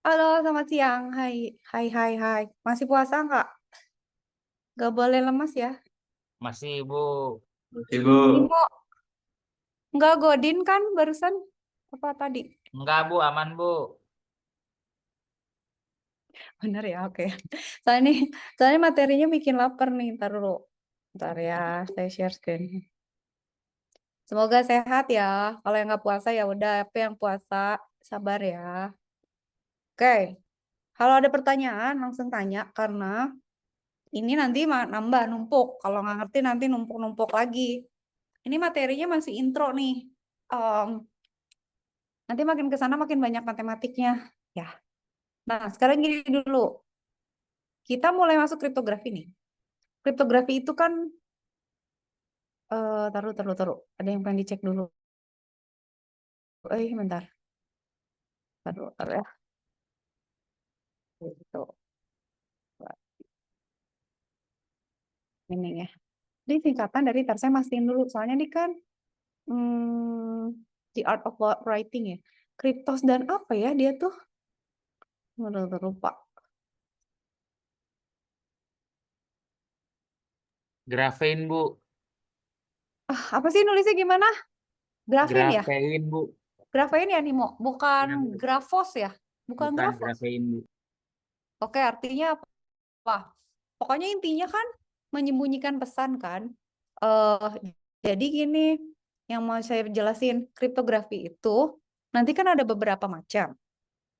Halo, selamat siang. Hai, hai, hai, hai. Masih puasa nggak? Nggak boleh lemas ya. Masih, Bu. Ibu, Nimo, nggak godin kan barusan? Apa tadi? Enggak, Bu. Aman, Bu. Bener ya, oke. Soalnya nih, soalnya materinya bikin lapar nih. Ntar dulu. Ntar ya, saya share screen. Semoga sehat ya. Kalau yang nggak puasa ya udah. Tapi yang puasa, sabar ya. Oke. Kalau ada pertanyaan, langsung tanya. Karena ini nanti nambah, numpuk. Kalau nggak ngerti nanti numpuk-numpuk lagi. Ini materinya masih intro nih. Em, Nanti makin ke sana makin banyak matematiknya. Ya. Nah, sekarang gini dulu. Kita mulai masuk kriptografi nih. Kriptografi itu kan, taruh. Ada yang pengen dicek dulu. Bentar. Taruh ya. Gitu. Ini ya. Ini singkatan dari, ntar saya mastiin dulu. Soalnya ini kan, The Art of Writing ya. Kriptos dan apa ya dia tuh? Udah lupa. Grafein, Bu. Apa sih nulisnya gimana? Grafin ya? Grafein, Bu. Grafin ya Nimo? Bukan Iya, Bu. grafos ya? Bukan Bukan grafos. grafein, Bu. Oke, artinya apa? Pokoknya intinya kan menyembunyikan pesan kan. eh jadi gini, yang mau saya jelasin, kriptografi itu nanti kan ada beberapa macam.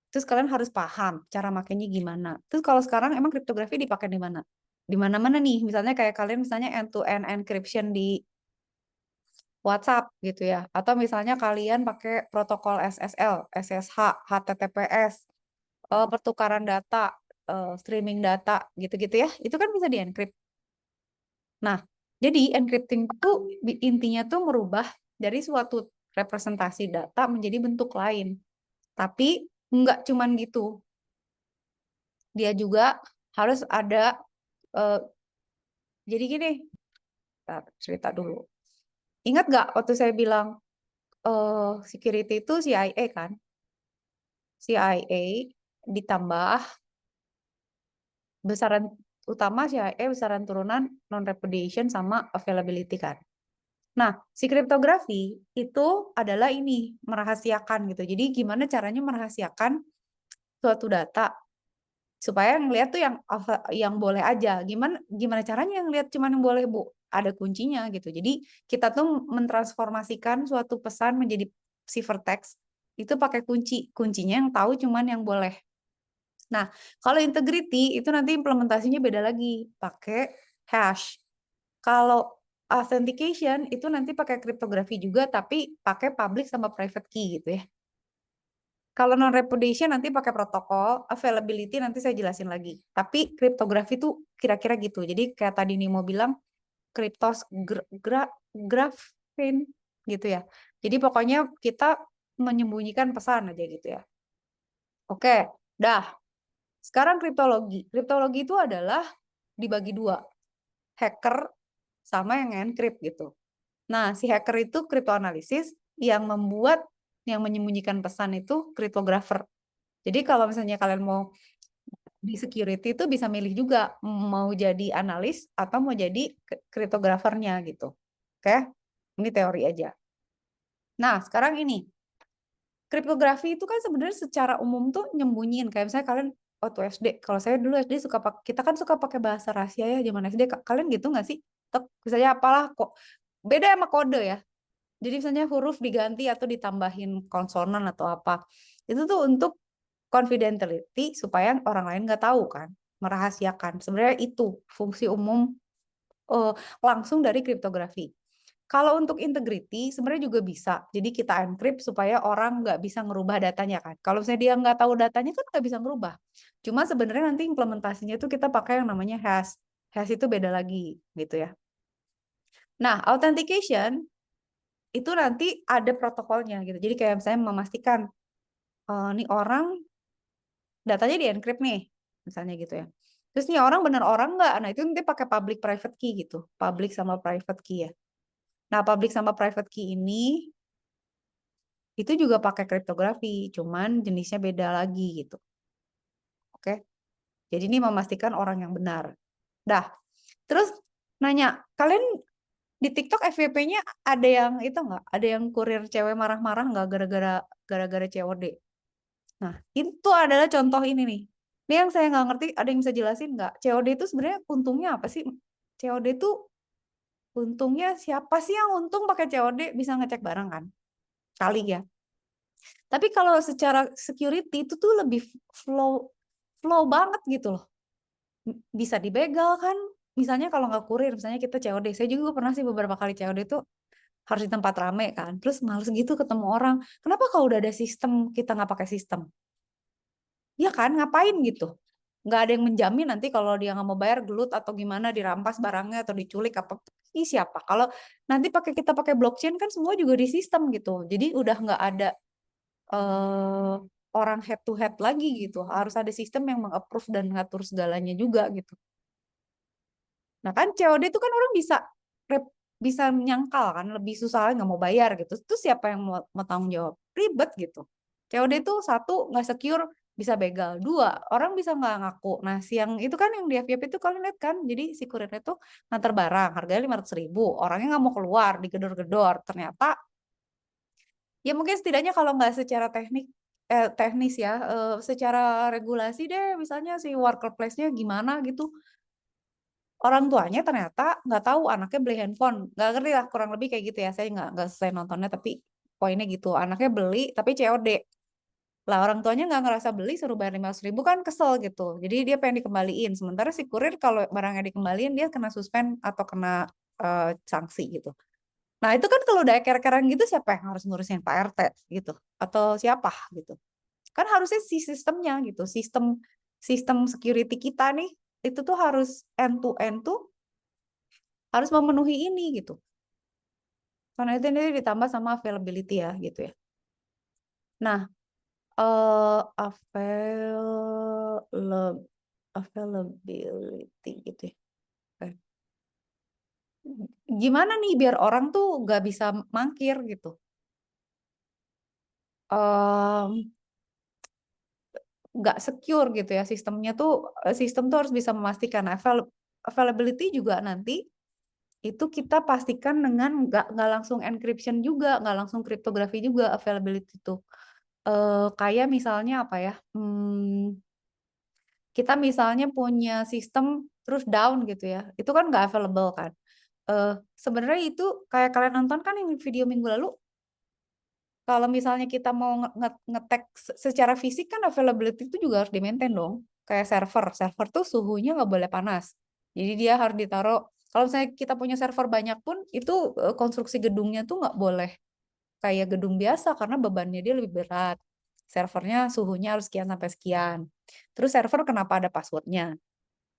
Terus kalian harus paham cara makainya gimana. Terus kalau sekarang emang kriptografi dipakai di mana? Di mana-mana nih. Misalnya kayak kalian misalnya end-to-end encryption di WhatsApp gitu ya. Atau misalnya kalian pakai protokol SSL, SSH, HTTPS, pertukaran data, streaming data gitu-gitu ya. Itu kan bisa di-encrypt. Nah, jadi encrypting itu intinya tuh merubah dari suatu representasi data menjadi bentuk lain. Tapi nggak cuman gitu. Dia juga harus ada, eh, jadi gini, bentar, cerita dulu. Ingat nggak waktu saya bilang security itu CIA kan? CIA ditambah besaran utama CIA, besaran turunan non-repudiation sama availability kan. Nah, si kriptografi itu adalah ini, merahasiakan gitu. Jadi gimana caranya merahasiakan suatu data supaya yang lihat tuh yang boleh aja. Gimana gimana caranya yang lihat cuman yang boleh, Bu? Ada kuncinya gitu. Jadi kita tuh mentransformasikan suatu pesan menjadi ciphertext itu pakai kunci. Kuncinya yang tahu cuman yang boleh. Nah, kalau integrity itu nanti implementasinya beda lagi, pakai hash. Kalau authentication itu nanti pakai kriptografi juga, tapi pakai public sama private key gitu ya. Kalau non-repudiation nanti pakai protokol, availability nanti saya jelasin lagi. Tapi kriptografi itu kira-kira gitu. Jadi kayak tadi Nimo bilang, kriptos grafin gitu ya. Jadi pokoknya kita menyembunyikan pesan aja gitu ya. Oke, dah. Sekarang kriptologi. Kriptologi itu adalah dibagi dua. Hacker sama yang encrypt gitu. Nah, si hacker itu kriptoanalisis, yang membuat, yang menyembunyikan pesan itu kriptografer. Jadi kalau misalnya kalian mau di security itu bisa milih juga mau jadi analis atau mau jadi kriptografernya gitu. Oke? Ini teori aja. Nah, sekarang ini kriptografi itu kan sebenarnya secara umum tuh nyembunyiin, kayak misalnya kalian waktu SD, kalau saya dulu SD suka pakai, kita kan suka pakai bahasa rahasia ya zaman SD, kalian gitu nggak sih? Misalnya apalah kok beda sama kode ya. Jadi misalnya huruf diganti atau ditambahin konsonan atau apa. Itu tuh untuk confidentiality supaya orang lain nggak tahu kan, merahasiakan. Sebenarnya itu fungsi umum, eh, langsung dari kriptografi. Kalau untuk integrity sebenarnya juga bisa. Jadi kita encrypt supaya orang nggak bisa ngerubah datanya kan. Kalau misalnya dia nggak tahu datanya kan nggak bisa ngerubah. Cuma sebenarnya nanti implementasinya itu kita pakai yang namanya hash. Hash itu beda lagi gitu ya. Nah, authentication itu nanti ada protokolnya gitu. Jadi kayak misalnya memastikan nih orang datanya di encrypt nih, misalnya gitu ya. Terus nih orang bener orang nggak? Nah itu nanti pakai public private key gitu. Public sama private key ya. Nah, public sama private key ini itu juga pakai kriptografi, cuman jenisnya beda lagi gitu. Oke. Jadi ini memastikan orang yang benar. Dah. Terus nanya, kalian di TikTok FYP-nya ada yang itu nggak? Ada yang kurir cewek marah-marah nggak gara-gara COD? Nah, itu adalah contoh ini nih. Ini yang saya nggak ngerti, ada yang bisa jelasin nggak? COD itu sebenarnya untungnya apa sih? COD itu untungnya siapa sih yang untung pakai COD bisa ngecek barang kan? Kali ya. Tapi kalau secara security itu tuh lebih flow banget gitu loh. Bisa dibegal kan? Misalnya kalau nggak kurir, misalnya kita COD. Saya juga pernah sih beberapa kali COD itu harus di tempat rame kan. Terus males gitu ketemu orang. Kenapa kalau udah ada sistem kita nggak pakai sistem? Ya kan, ngapain gitu? Nggak ada yang menjamin nanti kalau dia nggak mau bayar gelut atau gimana dirampas barangnya atau diculik apa. Ini siapa? Kalau nanti kita pakai blockchain kan semua juga di sistem gitu. Jadi udah nggak ada orang head to head lagi gitu. Harus ada sistem yang meng-approve dan ngatur segalanya juga gitu. Nah kan COD itu kan orang bisa menyangkal kan, lebih susah nggak mau bayar gitu. Itu siapa yang mau tanggung jawab? Ribet gitu. COD itu satu nggak secure, bisa begal. Dua, orang bisa nggak ngaku. Nah, siang itu kan yang di FYP itu kalian lihat kan, jadi si kurirnya itu nganter barang, harganya 500.000. Orangnya nggak mau keluar, digedor-gedor. Ternyata, ya mungkin setidaknya kalau nggak secara teknis ya, secara regulasi deh, misalnya si marketplace-nya gimana gitu. Orang tuanya ternyata nggak tahu anaknya beli handphone. Nggak ngerti lah, kurang lebih kayak gitu ya. Saya nggak selesai nontonnya, tapi poinnya gitu. Anaknya beli, tapi COD. Lah orang tuanya nggak ngerasa beli, suruh bayar 500.000 kan kesel gitu. Jadi dia pengen dikembaliin. Sementara si kurir kalau barangnya dikembaliin, dia kena suspend atau kena sanksi gitu. Nah itu kan kalau udah eker-ekeran gitu, siapa yang harus ngurusin? Pak RT gitu. Atau siapa gitu. Kan harusnya si sistemnya gitu. Sistem security kita nih, itu tuh harus end to end tuh harus memenuhi ini gitu. Karena itu ini ditambah sama availability ya gitu ya. Nah, availability gitu ya. Gimana nih biar orang tuh nggak bisa mangkir gitu. Nggak secure gitu ya sistem tuh harus bisa memastikan availability juga nanti itu kita pastikan dengan nggak langsung encryption juga, nggak langsung kriptografi juga availability itu. Kayak misalnya apa ya? Kita misalnya punya sistem terus down gitu ya, itu kan nggak available kan. Sebenarnya itu kayak kalian nonton kan yang video minggu lalu, kalau misalnya kita mau ngetek secara fisik kan availability itu juga harus di-maintain dong. Kayak server tuh suhunya nggak boleh panas. Jadi dia harus ditaruh, kalau misalnya kita punya server banyak pun, itu konstruksi gedungnya tuh nggak boleh kayak gedung biasa karena bebannya dia lebih berat. Servernya suhunya harus sekian sampai sekian. Terus server kenapa ada passwordnya?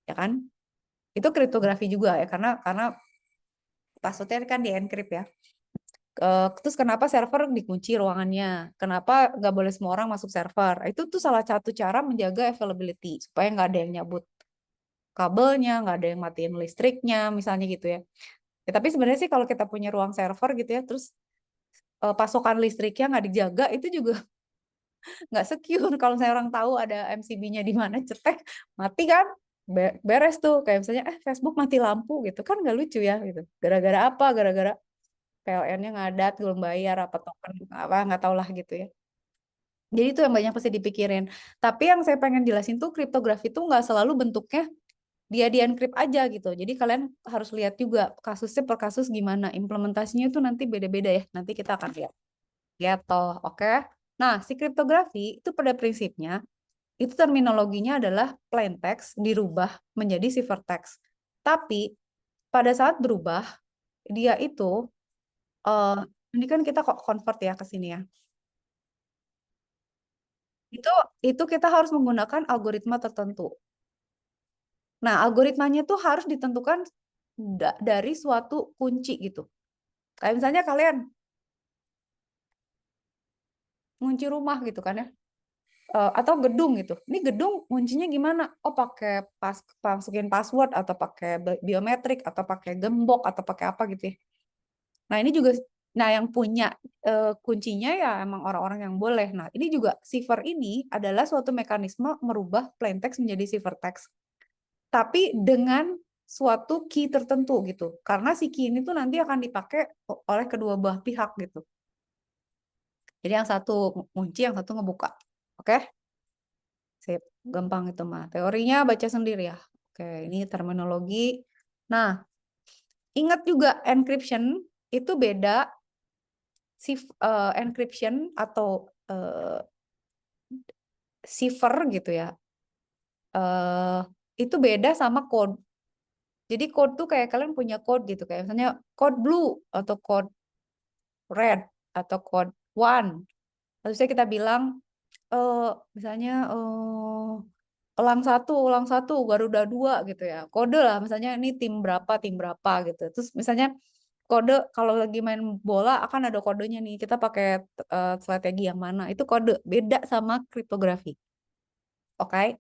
Ya kan? Itu kriptografi juga ya, karena passwordnya kan di-encrypt ya. Terus kenapa server dikunci ruangannya? Kenapa nggak boleh semua orang masuk server? Itu tuh salah satu cara menjaga availability supaya nggak ada yang nyabut kabelnya, nggak ada yang matiin listriknya, misalnya gitu ya. Tapi sebenarnya sih kalau kita punya ruang server gitu ya, terus pasokan listriknya nggak dijaga, itu juga nggak secure. Kalau saya orang tahu ada MCB-nya di mana, cetek, mati kan? Beres tuh. Kayak misalnya, Facebook mati lampu gitu kan nggak lucu ya gitu. Gara-gara apa? Gara-gara PLN-nya ngadat, belum bayar, apa token, apa, nggak tahu lah gitu ya. Jadi itu yang banyak pasti dipikirin. Tapi yang saya pengen jelasin tuh, kriptografi tuh nggak selalu bentuknya dia di-encrypt aja gitu. Jadi kalian harus lihat juga kasusnya per kasus gimana. Implementasinya tuh nanti beda-beda ya. Nanti kita akan lihat. Gitu, oke? Nah, si kriptografi itu pada prinsipnya, itu terminologinya adalah plain text dirubah menjadi ciphertext. Tapi pada saat berubah, dia itu ini kan kita kok convert ya ke sini ya. Itu kita harus menggunakan algoritma tertentu. Nah, algoritmanya tuh harus ditentukan dari suatu kunci gitu. Kayak misalnya kalian ngunci rumah gitu kan ya. Atau gedung gitu. Ini gedung kuncinya gimana? Oh, pakai masukin password atau pakai biometrik atau pakai gembok atau pakai apa gitu ya. Nah, ini juga Nah, yang punya kuncinya ya emang orang-orang yang boleh. Nah, ini juga cipher ini adalah suatu mekanisme merubah plain text menjadi ciphertext. Tapi dengan suatu key tertentu gitu. Karena si key ini tuh nanti akan dipakai oleh kedua belah pihak gitu. Jadi yang satu kunci, yang satu ngebuka. Oke? Sip. Gampang itu mah. Teorinya baca sendiri ya. Oke, ini terminologi. Nah, ingat juga encryption itu beda encryption atau cipher gitu ya. Itu beda sama code. Jadi code tuh kayak kalian punya code gitu, kayak misalnya code blue atau code red atau code one. Harusnya kita bilang misalnya elang satu, Garuda 2 gitu ya. Kode lah, misalnya ini tim berapa gitu. Terus misalnya kode kalau lagi main bola akan ada kodenya nih. Kita pakai strategi yang mana? Itu kode. Beda sama kriptografi. Oke.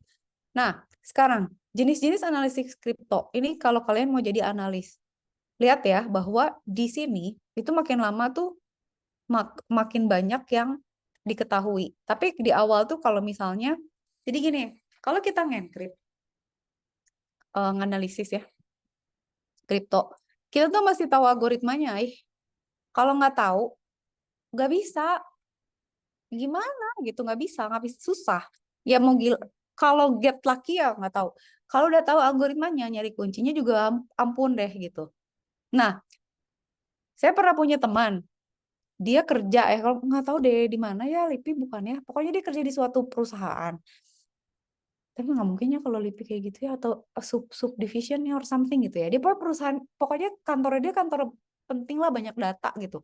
Nah, sekarang jenis-jenis analisis kripto. Ini kalau kalian mau jadi analis. Lihat ya bahwa di sini itu makin lama tuh makin banyak yang diketahui. Tapi di awal tuh kalau misalnya jadi gini, kalau kita ngencrypt nganalisis ya kripto, kita tuh masih tahu algoritmanya, kalau nggak tahu nggak bisa, gimana gitu, nggak bisa susah. Ya mau gila, kalau get lucky ya nggak tahu. Kalau udah tahu algoritmanya, nyari kuncinya juga ampun deh gitu. Nah, saya pernah punya teman, dia kerja kalau nggak tahu deh di mana ya, LIPI bukannya, pokoknya dia kerja di suatu perusahaan. Tapi nggak mungkinnya kalau LIPI kayak gitu ya, atau subdivisionnya or something gitu ya. Dia perusahaan, pokoknya kantornya dia kantor penting lah, banyak data gitu.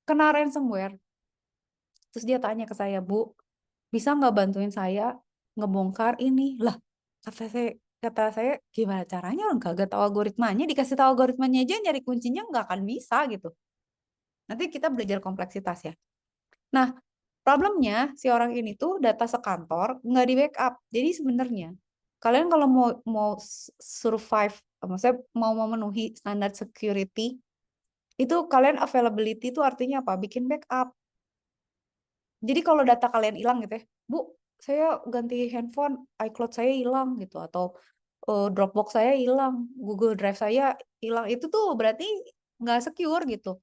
Kena ransomware. Terus dia tanya ke saya, Bu, bisa nggak bantuin saya ngebongkar ini? Lah, kata saya gimana caranya, orang kagak tahu algoritmanya, dikasih tahu algoritmanya aja nyari kuncinya nggak akan bisa gitu. Nanti kita belajar kompleksitas ya. Nah, problemnya si orang ini tuh data sekantor nggak di backup. Jadi sebenarnya kalian kalau mau survive, maksudnya mau memenuhi standar security, itu kalian availability itu artinya apa? Bikin backup. Jadi kalau data kalian hilang gitu ya, Bu, saya ganti handphone, iCloud saya hilang gitu, atau Dropbox saya hilang, Google Drive saya hilang, itu tuh berarti nggak secure gitu.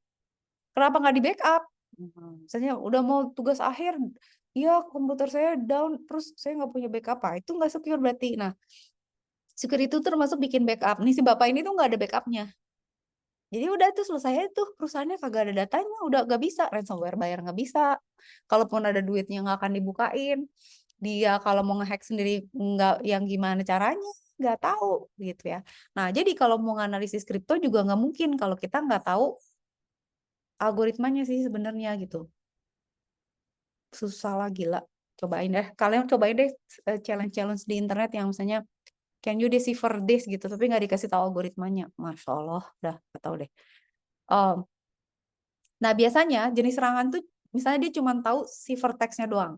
Kenapa nggak di backup? Misalnya udah mau tugas akhir, ya komputer saya down, terus saya nggak punya backup, itu nggak secure berarti. Nah, secure itu termasuk bikin backup. Nih si bapak ini tuh nggak ada backupnya. Jadi udah tuh selesai tuh, perusahaannya kagak ada datanya, udah nggak bisa, ransomware bayar nggak bisa. Kalaupun ada duitnya nggak akan dibukain. Dia kalau mau ngehack sendiri nggak, yang gimana caranya nggak tahu gitu ya. Nah, jadi kalau mau nganalisis kripto juga nggak mungkin kalau kita nggak tahu algoritmanya sih sebenarnya gitu. Susah lah, gila. Cobain deh. Kalian cobain deh challenge-challenge di internet yang misalnya can you decipher this gitu, tapi nggak dikasih tahu algoritmanya. Masya Allah, udah nggak tahu deh. Nah, biasanya jenis serangan tuh misalnya dia cuma tahu ciphertext-nya doang.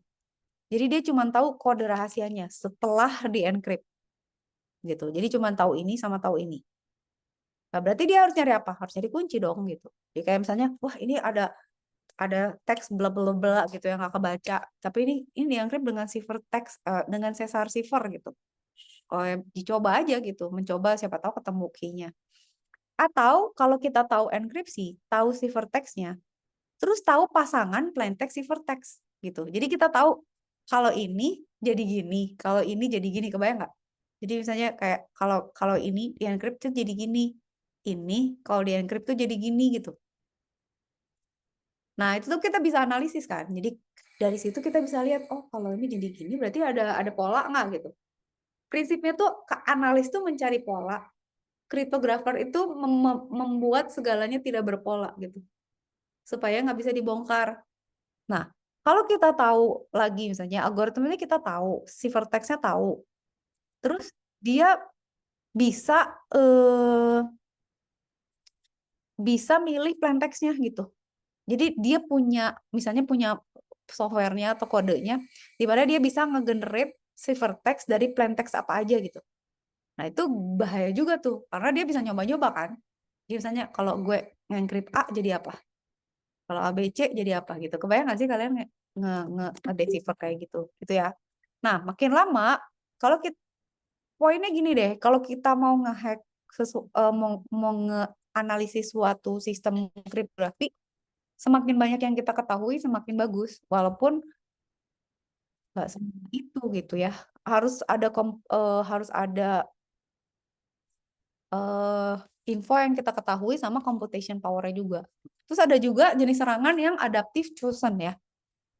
Jadi dia cuma tahu kode rahasianya setelah di-encrypt gitu. Jadi cuma tahu ini sama tahu ini. Nah, berarti dia harus nyari apa? Harus nyari kunci dong gitu. Jadi kayak misalnya, wah ini ada teks bla bla bla gitu yang nggak kebaca. Tapi ini di-encrypt dengan ciphertext, dengan sesar cipher gitu. Oh, dicoba aja gitu, mencoba siapa tahu ketemu key-nya. Atau kalau kita tahu enkripsi, tahu ciphertext-nya, terus tahu pasangan plaintext ciphertext gitu. Jadi kita tahu kalau ini jadi gini, kalau ini jadi gini, kebayang nggak? Jadi misalnya kayak kalau kalau ini di encrypt tuh jadi gini, ini kalau di encrypt tuh jadi gini gitu. Nah, itu tuh kita bisa analisis kan. Jadi dari situ kita bisa lihat, oh kalau ini jadi gini berarti ada pola nggak gitu. Prinsipnya tuh analis tuh mencari pola. Kriptografer itu membuat segalanya tidak berpola gitu. Supaya nggak bisa dibongkar. Nah, kalau kita tahu lagi misalnya algoritmanya kita tahu, ciphertext-nya tahu, terus dia bisa bisa milih plaintext-nya gitu. Jadi dia punya misalnya punya software-nya atau kodenya di mana dia bisa nge-generate ciphertext dari plaintext apa aja gitu. Nah, itu bahaya juga tuh karena dia bisa nyoba-nyoba kan. Jadi misalnya kalau gue nge-encrypt A jadi apa? Kalau ABC jadi apa gitu. Kebayang nggak sih kalian nge-decipher kayak gitu ya. Nah, makin lama kalau kita poinnya gini deh, kalau kita mau ngehack mau nge-analisis suatu sistem kriptografi, semakin banyak yang kita ketahui semakin bagus. Walaupun nggak semua itu gitu ya. Harus ada info yang kita ketahui sama computation power-nya juga. Terus ada juga jenis serangan yang adaptive Chosen ya.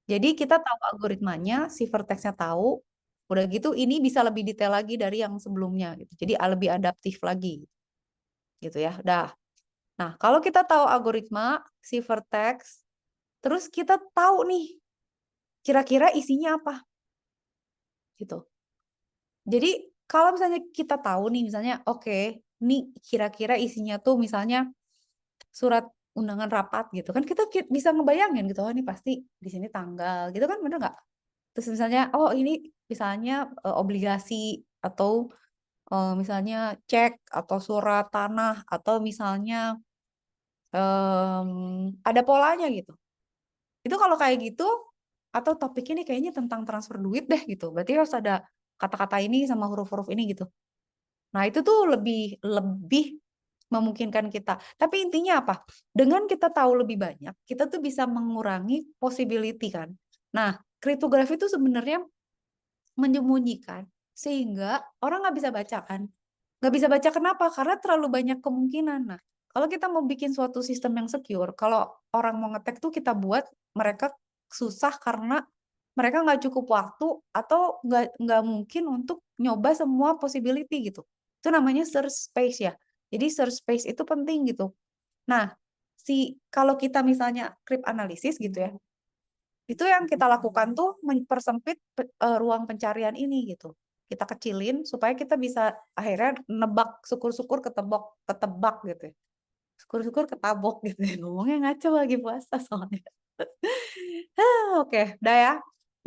Jadi kita tahu algoritmanya, si vertex-nya tahu, udah gitu ini bisa lebih detail lagi dari yang sebelumnya gitu. Jadi lebih adaptif lagi gitu ya. Udah. Nah, kalau kita tahu algoritma, si vertex, terus kita tahu nih kira-kira isinya apa gitu. Jadi kalau misalnya kita tahu nih misalnya oke, nih kira-kira isinya tuh misalnya surat undangan rapat gitu kan kita bisa ngebayangin gitu, oh ini pasti di sini tanggal gitu kan, bener nggak? Terus misalnya oh ini misalnya obligasi atau misalnya cek atau surat tanah atau misalnya ada polanya gitu. Itu kalau kayak gitu atau topik ini kayaknya tentang transfer duit deh gitu. Berarti harus ada kata-kata ini sama huruf-huruf ini gitu. Nah, itu tuh lebih lebih memungkinkan kita. Tapi intinya apa? Dengan kita tahu lebih banyak, kita tuh bisa mengurangi possibility kan. Nah, kriptografi itu sebenarnya menyembunyikan sehingga orang nggak bisa baca kan. Nggak bisa baca kenapa? Karena terlalu banyak kemungkinan. Nah, kalau kita mau bikin suatu sistem yang secure, kalau orang mau ngetek tuh kita buat mereka susah karena mereka nggak cukup waktu atau nggak mungkin untuk nyoba semua possibility gitu. Itu namanya search space ya. Jadi search space itu penting gitu. Nah, kalau kita misalnya crypt analysis gitu ya, itu yang kita lakukan tuh mempersempit ruang pencarian ini gitu. Kita kecilin supaya kita bisa akhirnya nebak, syukur-syukur ketebak gitu ya. Syukur-syukur ketabok gitu ya. Ngomongnya ngaco lagi puasa soalnya. Oke, udah ya.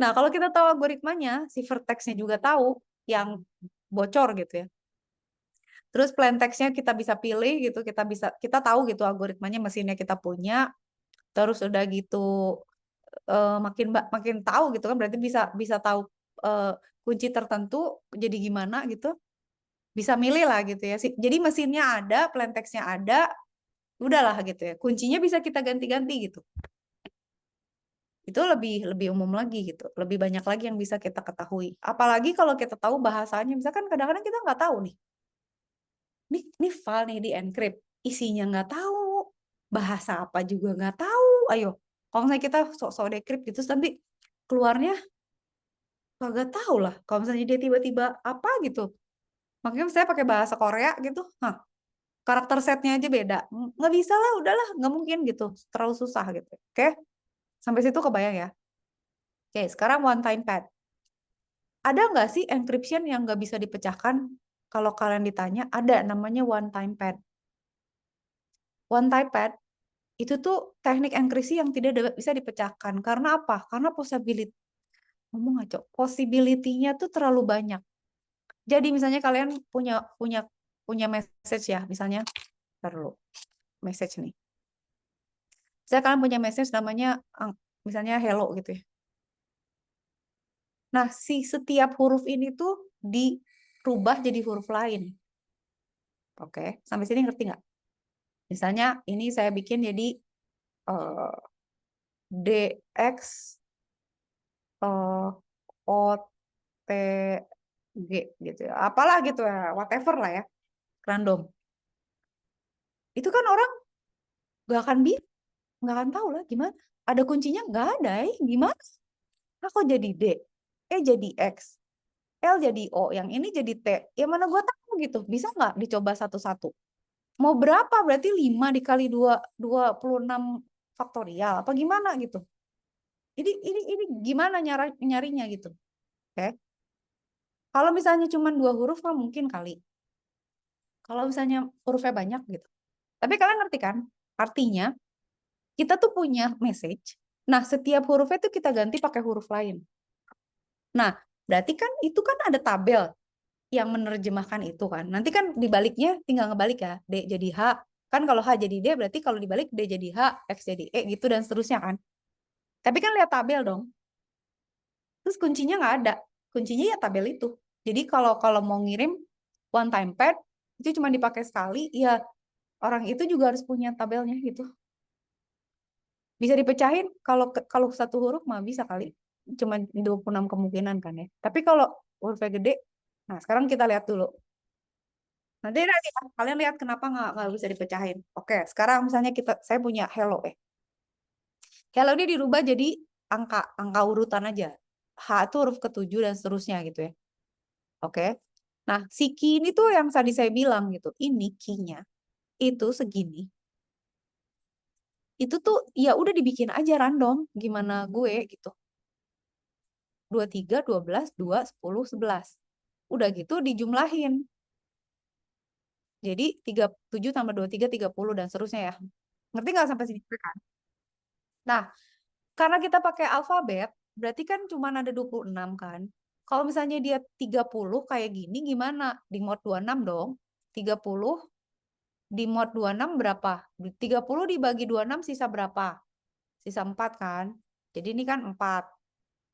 Nah, kalau kita tahu algoritmanya, si vertex-nya juga tahu yang bocor gitu ya. Terus plain text-nya kita bisa pilih gitu, kita tahu gitu algoritmanya, mesinnya kita punya. Terus udah gitu makin tahu gitu kan, berarti bisa bisa tahu kunci tertentu jadi gimana gitu. Bisa milih lah gitu ya. Jadi mesinnya ada, plain text-nya ada, udahlah gitu ya. Kuncinya bisa kita ganti-ganti gitu. Itu lebih lebih umum lagi gitu. Lebih banyak lagi yang bisa kita ketahui. Apalagi kalau kita tahu bahasanya. Misalkan kadang-kadang kita nggak tahu nih. Nih file nih di encrypt. Isinya nggak tahu. Bahasa apa juga nggak tahu. Ayo. Kalau misalnya kita sok-sok decrypt gitu, nanti keluarnya kagak tahu lah. Kalau misalnya dia tiba-tiba apa gitu. Makanya saya pakai bahasa Korea gitu. Hah, karakter setnya aja beda. Nggak bisa lah, udahlah. Nggak mungkin gitu. Terlalu susah gitu. Oke? Sampai situ kebayang ya? Oke, sekarang one time pad. Ada nggak sih encryption yang nggak bisa dipecahkan? Kalau kalian ditanya, ada namanya one time pad. One time pad itu tuh teknik enkripsi yang tidak bisa dipecahkan. Karena apa? Karena possibility-nya tuh terlalu banyak. Jadi misalnya kalian punya punya punya message ya, misalnya perlu message nih. Saya kalian punya message namanya misalnya hello gitu ya. Nah, setiap huruf ini tuh dirubah jadi huruf lain. Oke, sampai sini ngerti nggak? Misalnya ini saya bikin jadi DX OTG gitu ya. Apalah gitu ya, whatever lah ya. Random. Itu kan orang nggak akan tahu lah gimana. Ada kuncinya nggak ada, gimana? Aku jadi D, jadi X, L jadi O, yang ini jadi T. Ya mana gue tahu gitu. Bisa nggak dicoba satu-satu? Mau berapa? Berarti 5 dikali 26 faktorial apa gimana gitu. Ini gimana nyarinya gitu. Oke. Kalau misalnya cuma 2 huruf mah mungkin kali. Kalau misalnya hurufnya banyak gitu. Tapi kalian ngerti kan? Artinya kita tuh punya message. Nah, setiap hurufnya tuh kita ganti pakai huruf lain. Nah, berarti kan itu kan ada tabel yang menerjemahkan itu kan. Nanti kan dibaliknya tinggal ngebalik ya. D jadi H, Kan kalau H jadi D berarti kalau dibalik D jadi H, X jadi E gitu dan seterusnya kan. Tapi kan lihat tabel dong. Terus kuncinya nggak ada. Kuncinya ya tabel itu. Jadi kalau kalau mau ngirim one time pad itu cuma dipakai sekali, ya orang itu juga harus punya tabelnya gitu. Bisa dipecahin kalau kalau satu huruf mah bisa kali. Cuma 26 kemungkinan kan ya. Tapi kalau hurufnya gede, nah sekarang kita lihat dulu. Nanti kalian lihat kenapa nggak bisa dipecahin. Oke, sekarang misalnya saya punya hello Hello ini dirubah jadi angka urutan aja. H itu huruf ketujuh dan seterusnya gitu ya. Oke. Nah, si key ini tuh yang tadi saya bilang gitu. Ini key-nya itu segini. Itu tuh ya udah dibikin aja random gimana gue gitu. 23, 12, 2, 10, 11. Udah gitu dijumlahin. Jadi 37 tambah 23, 30 dan seterusnya ya. Ngerti nggak sampai sini kan? Nah, karena kita pakai alfabet, berarti kan cuma ada 26 kan. Kalau misalnya dia 30 kayak gini gimana? Di mod 26 dong. 30 di mod 26 berapa? 30 dibagi 26 sisa berapa? Sisa 4 kan. Jadi ini kan 4.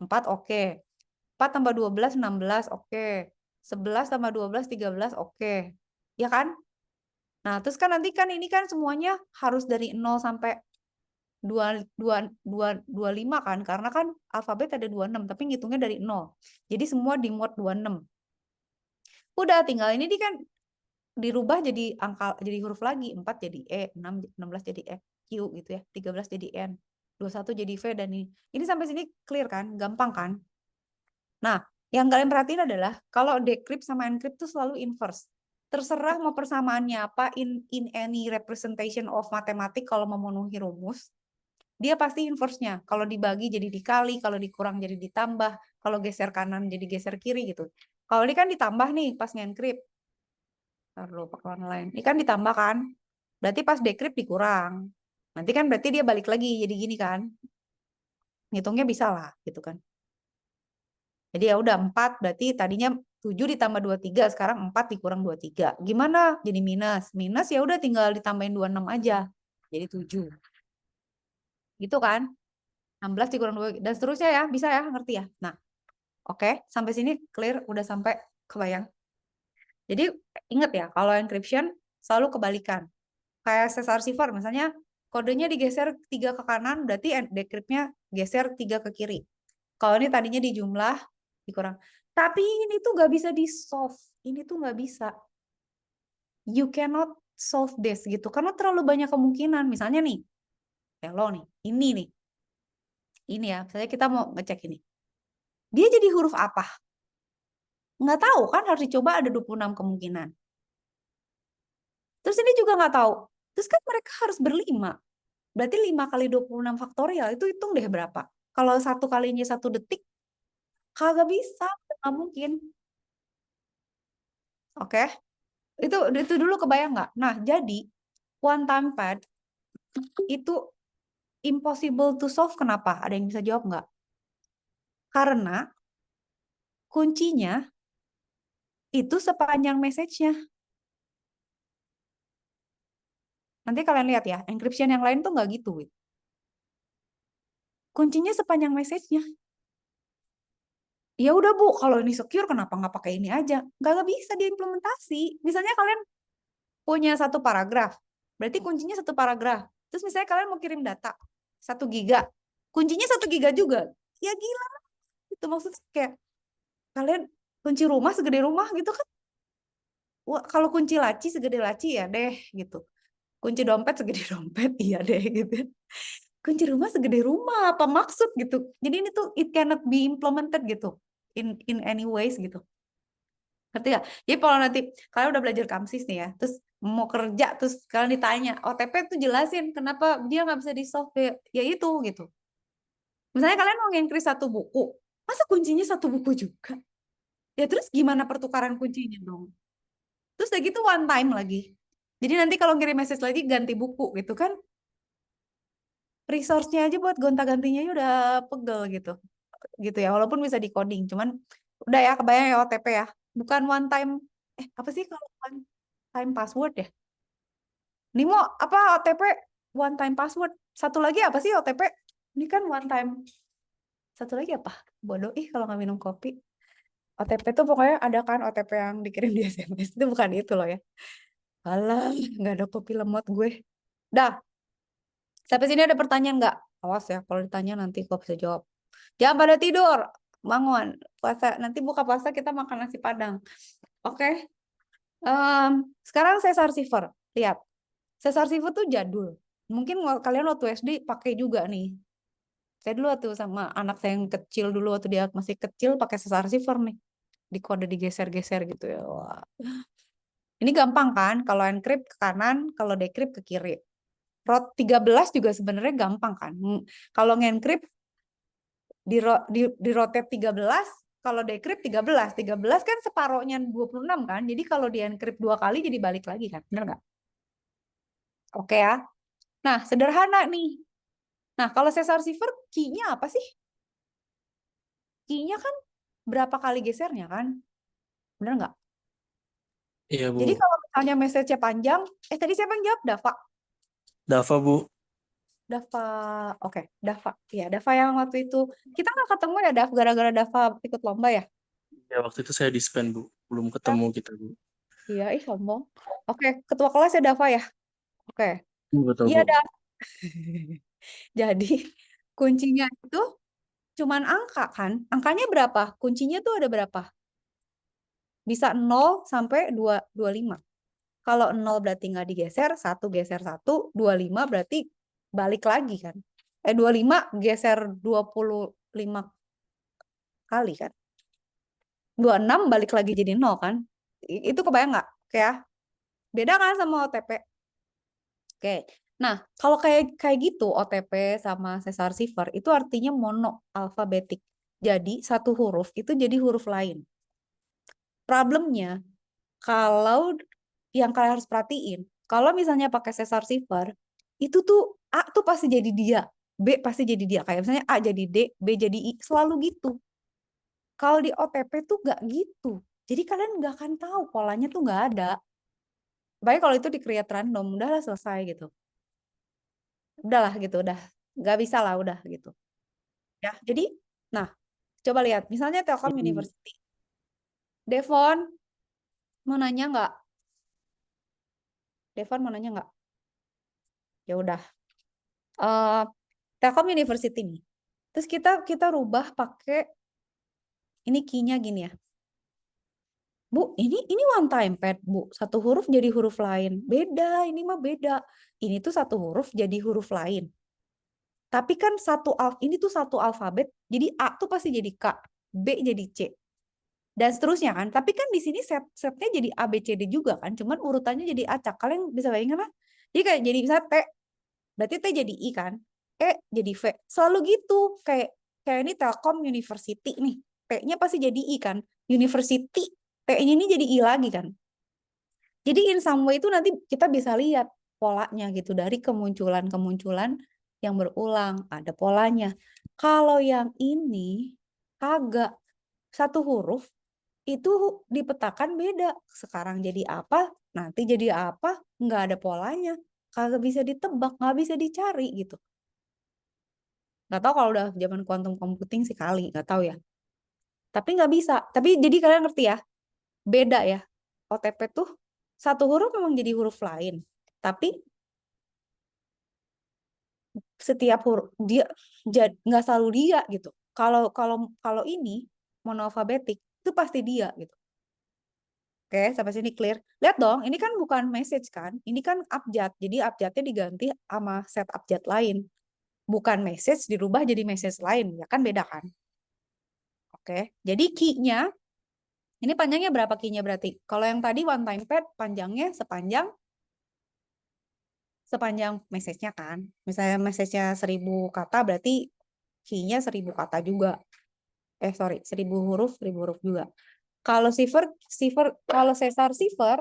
4 oke. 4 tambah 12 16 oke. 11 tambah 12 13 oke. Ya kan? Nah, terus kan nanti kan ini kan semuanya harus dari 0 sampai 25 kan, karena kan alfabet ada 26 tapi ngitungnya dari 0. Jadi semua di mod 26. Udah tinggal ini kan dirubah jadi angka, jadi huruf lagi. 4 jadi E, 16 jadi F, Q gitu ya. 13 jadi N, 21 jadi V dan ini. Ini sampai sini clear kan? Gampang kan? Nah, yang kalian perhatiin adalah kalau decrypt sama encrypt itu selalu inverse. Terserah mau persamaannya apa in any representation of matematik kalau memenuhi rumus, dia pasti inverse-nya. Kalau dibagi jadi dikali, kalau dikurang jadi ditambah, kalau geser kanan jadi geser kiri gitu. Kalau ini kan ditambah nih pas nge-encrypt. Taruh pakai warna lain. Ini kan ditambah kan? Berarti pas decrypt dikurang. Nanti kan berarti dia balik lagi jadi gini kan? Ngitungnya bisa lah gitu kan. Jadi ya udah 4 berarti tadinya 7 ditambah 23 sekarang 4 dikurang 23. Gimana? Jadi minus. Minus ya udah tinggal ditambahin 26 aja. Jadi 7. Gitu kan? 16 dikurang 2 dan seterusnya ya. Bisa ya, ngerti ya? Nah, oke, sampai sini clear, udah sampai kebayang. Jadi ingat ya, kalau encryption selalu kebalikan. Kayak SSR receiver, misalnya kodenya digeser 3 ke kanan, berarti decryptnya geser 3 ke kiri. Kalau ini tadinya dijumlah, dikurang. Tapi ini tuh nggak bisa di solve. Ini tuh nggak bisa. You cannot solve this gitu, karena terlalu banyak kemungkinan. Misalnya nih, hello nih, ini nih. Ini ya, misalnya kita mau ngecek ini. Dia jadi huruf apa? Nggak tahu kan, harus dicoba ada 26 kemungkinan. Terus ini juga nggak tahu. Terus kan mereka harus berlima. Berarti 5 kali 26 faktorial itu hitung deh berapa. Kalau satu kalinya 1 detik, kagak bisa, nggak mungkin. Oke, itu dulu kebayang nggak? Nah, jadi one time pad itu impossible to solve. Kenapa? Ada yang bisa jawab nggak? Karena kuncinya itu sepanjang message-nya. Nanti kalian lihat ya, encryption yang lain tuh nggak gitu. Kuncinya sepanjang message-nya. Ya udah Bu, kalau ini secure kenapa nggak pakai ini aja? Nggak bisa diimplementasi. Misalnya kalian punya satu paragraf, berarti kuncinya satu paragraf. Terus misalnya kalian mau kirim data 1 giga, kuncinya 1 giga juga. Ya gila, itu maksudnya kayak kalian kunci rumah segede rumah gitu kan? Wah, kalau kunci laci segede laci ya deh gitu. Kunci dompet segede dompet iya deh gitu. Kunci rumah segede rumah apa maksud gitu. Jadi ini tuh it cannot be implemented gitu in any ways gitu. Ngerti gak? Jadi kalau nanti kalian udah belajar Kamsis nih ya, terus mau kerja, terus kalian ditanya, OTP tuh jelasin kenapa dia nggak bisa di-solve, ya itu gitu. Misalnya kalian mau nge-encrypt 1 buku, masa kuncinya 1 buku juga? Ya terus gimana pertukaran kuncinya dong? Terus udah gitu one time lagi. Jadi nanti kalau ngirim message lagi ganti buku gitu kan, resource-nya aja buat gonta-gantinya udah pegel gitu. Gitu ya, walaupun bisa di coding, cuman udah ya kebayang ya OTP ya. Bukan one time, apa sih kalau one time password ya? Ini mau apa OTP one time password. Satu lagi apa sih OTP? Ini kan one time. Satu lagi apa? Bodoh kalau nggak minum kopi. OTP tuh pokoknya ada kan OTP yang dikirim di SMS. Itu bukan itu loh ya. Alah, nggak ada kopi lemot gue. Dah, sampai sini ada pertanyaan nggak? Awas ya, kalau ditanya nanti kok bisa jawab. Jangan pada tidur. Bangun. Puasa, nanti buka puasa kita makan nasi Padang. Oke. Sekarang Caesar Cipher. Lihat. Caesar Cipher tuh jadul. Mungkin kalian waktu SD pakai juga nih. Saya dulu waktu sama anak saya yang kecil dulu waktu dia masih kecil pakai Caesar Cipher nih. Di kode digeser-geser gitu ya. Wah. Ini gampang kan? Kalau encrypt ke kanan, kalau decrypt ke kiri. Rot 13 juga sebenarnya gampang kan? Kalau nge-encrypt di rotate 13, kalau decrypt 13. 13 kan separohnya 26 kan? Jadi kalau di encrypt 2 kali jadi balik lagi kan? Bener nggak? Oke ya. Nah, sederhana nih. Nah, kalau Caesar Cipher, key-nya apa sih? Key-nya kan berapa kali gesernya kan? Bener nggak? Iya, Bu. Jadi kalau misalnya message-nya panjang, tadi siapa yang jawab? Dava. Dava, Bu. Dava, oke, Dava. Ya, Dava yang waktu itu kita nggak ketemu ya, Dav, gara-gara Dava ikut lomba ya? Ya, waktu itu saya dispen, Bu. Belum ketemu kita, Bu. Iya, sombong. Oke, ketua kelas ya Dava ya? Oke. Betul, Iya, Bu. Dav. Jadi, kuncinya itu cuman angka kan? Angkanya berapa? Kuncinya tuh ada berapa? Bisa 0 sampai 25. Kalau 0 berarti nggak digeser, 1 geser 1, 25 berarti balik lagi kan? 25 geser 25 kali kan? 26 balik lagi jadi 0 kan? Itu kebayang nggak? Oke ya. Beda kan sama OTP? Oke. Nah, kalau kayak gitu OTP sama Caesar Cipher itu artinya mono alfabetik. Jadi satu huruf itu jadi huruf lain. Problemnya kalau yang kalian harus perhatiin, kalau misalnya pakai Caesar Cipher, itu tuh A tuh pasti jadi dia, B pasti jadi dia. Kayak misalnya A jadi D, B jadi I, selalu gitu. Kalau di OTP tuh nggak gitu. Jadi kalian nggak akan tahu polanya tuh nggak ada. Baik kalau itu di-create random, udahlah selesai gitu. Udahlah gitu, udah. Nggak bisa lah, udah gitu. Ya, jadi, nah, coba lihat. Misalnya Telkom University. Devon, mau nanya nggak? Devon mau nanya nggak? Ya udah. Telkom University nih. Terus kita rubah pakai ini key-nya gini ya. Bu, ini one time pad, Bu. Satu huruf jadi huruf lain. Beda, ini mah beda. Ini tuh satu huruf jadi huruf lain. Tapi kan ini tuh satu alfabet, jadi A tuh pasti jadi K, B jadi C. Dan seterusnya kan. Tapi kan di sini setnya jadi A, B, C, D juga kan. Cuman urutannya jadi acak. Kalian bisa bayangin kan? Jadi kayak jadi misalnya T, berarti T jadi I kan. E jadi V. Selalu gitu. Kayak ini Telkom University nih. T-nya pasti jadi I kan. University. T-nya ini jadi I lagi kan. Jadi in some way itu nanti kita bisa lihat polanya gitu. Dari kemunculan-kemunculan yang berulang. Ada polanya. Kalau yang ini kagak. Satu huruf itu dipetakan beda. Sekarang jadi apa, nanti jadi apa, nggak ada polanya. Kagak bisa ditebak, nggak bisa dicari gitu. Nggak tahu kalau udah zaman quantum computing sih kali, nggak tahu ya. Tapi nggak bisa. Tapi jadi kalian ngerti ya, beda ya. OTP tuh satu huruf memang jadi huruf lain. Tapi setiap huruf dia nggak selalu dia gitu. Kalau kalau kalau ini monoalfabetik itu pasti dia gitu. Oke, sampai sini clear. Lihat dong, ini kan bukan message kan? Ini kan abjad. Jadi abjadnya diganti sama set abjad lain. Bukan message dirubah jadi message lain. Ya kan beda kan? Oke, jadi key-nya, ini panjangnya berapa key-nya berarti? Kalau yang tadi one time pad, panjangnya sepanjang message-nya kan? Misalnya message-nya 1000 kata, berarti key-nya 1000 kata juga. Sorry, 1000 huruf juga. Kalau kalau Caesar Cipher,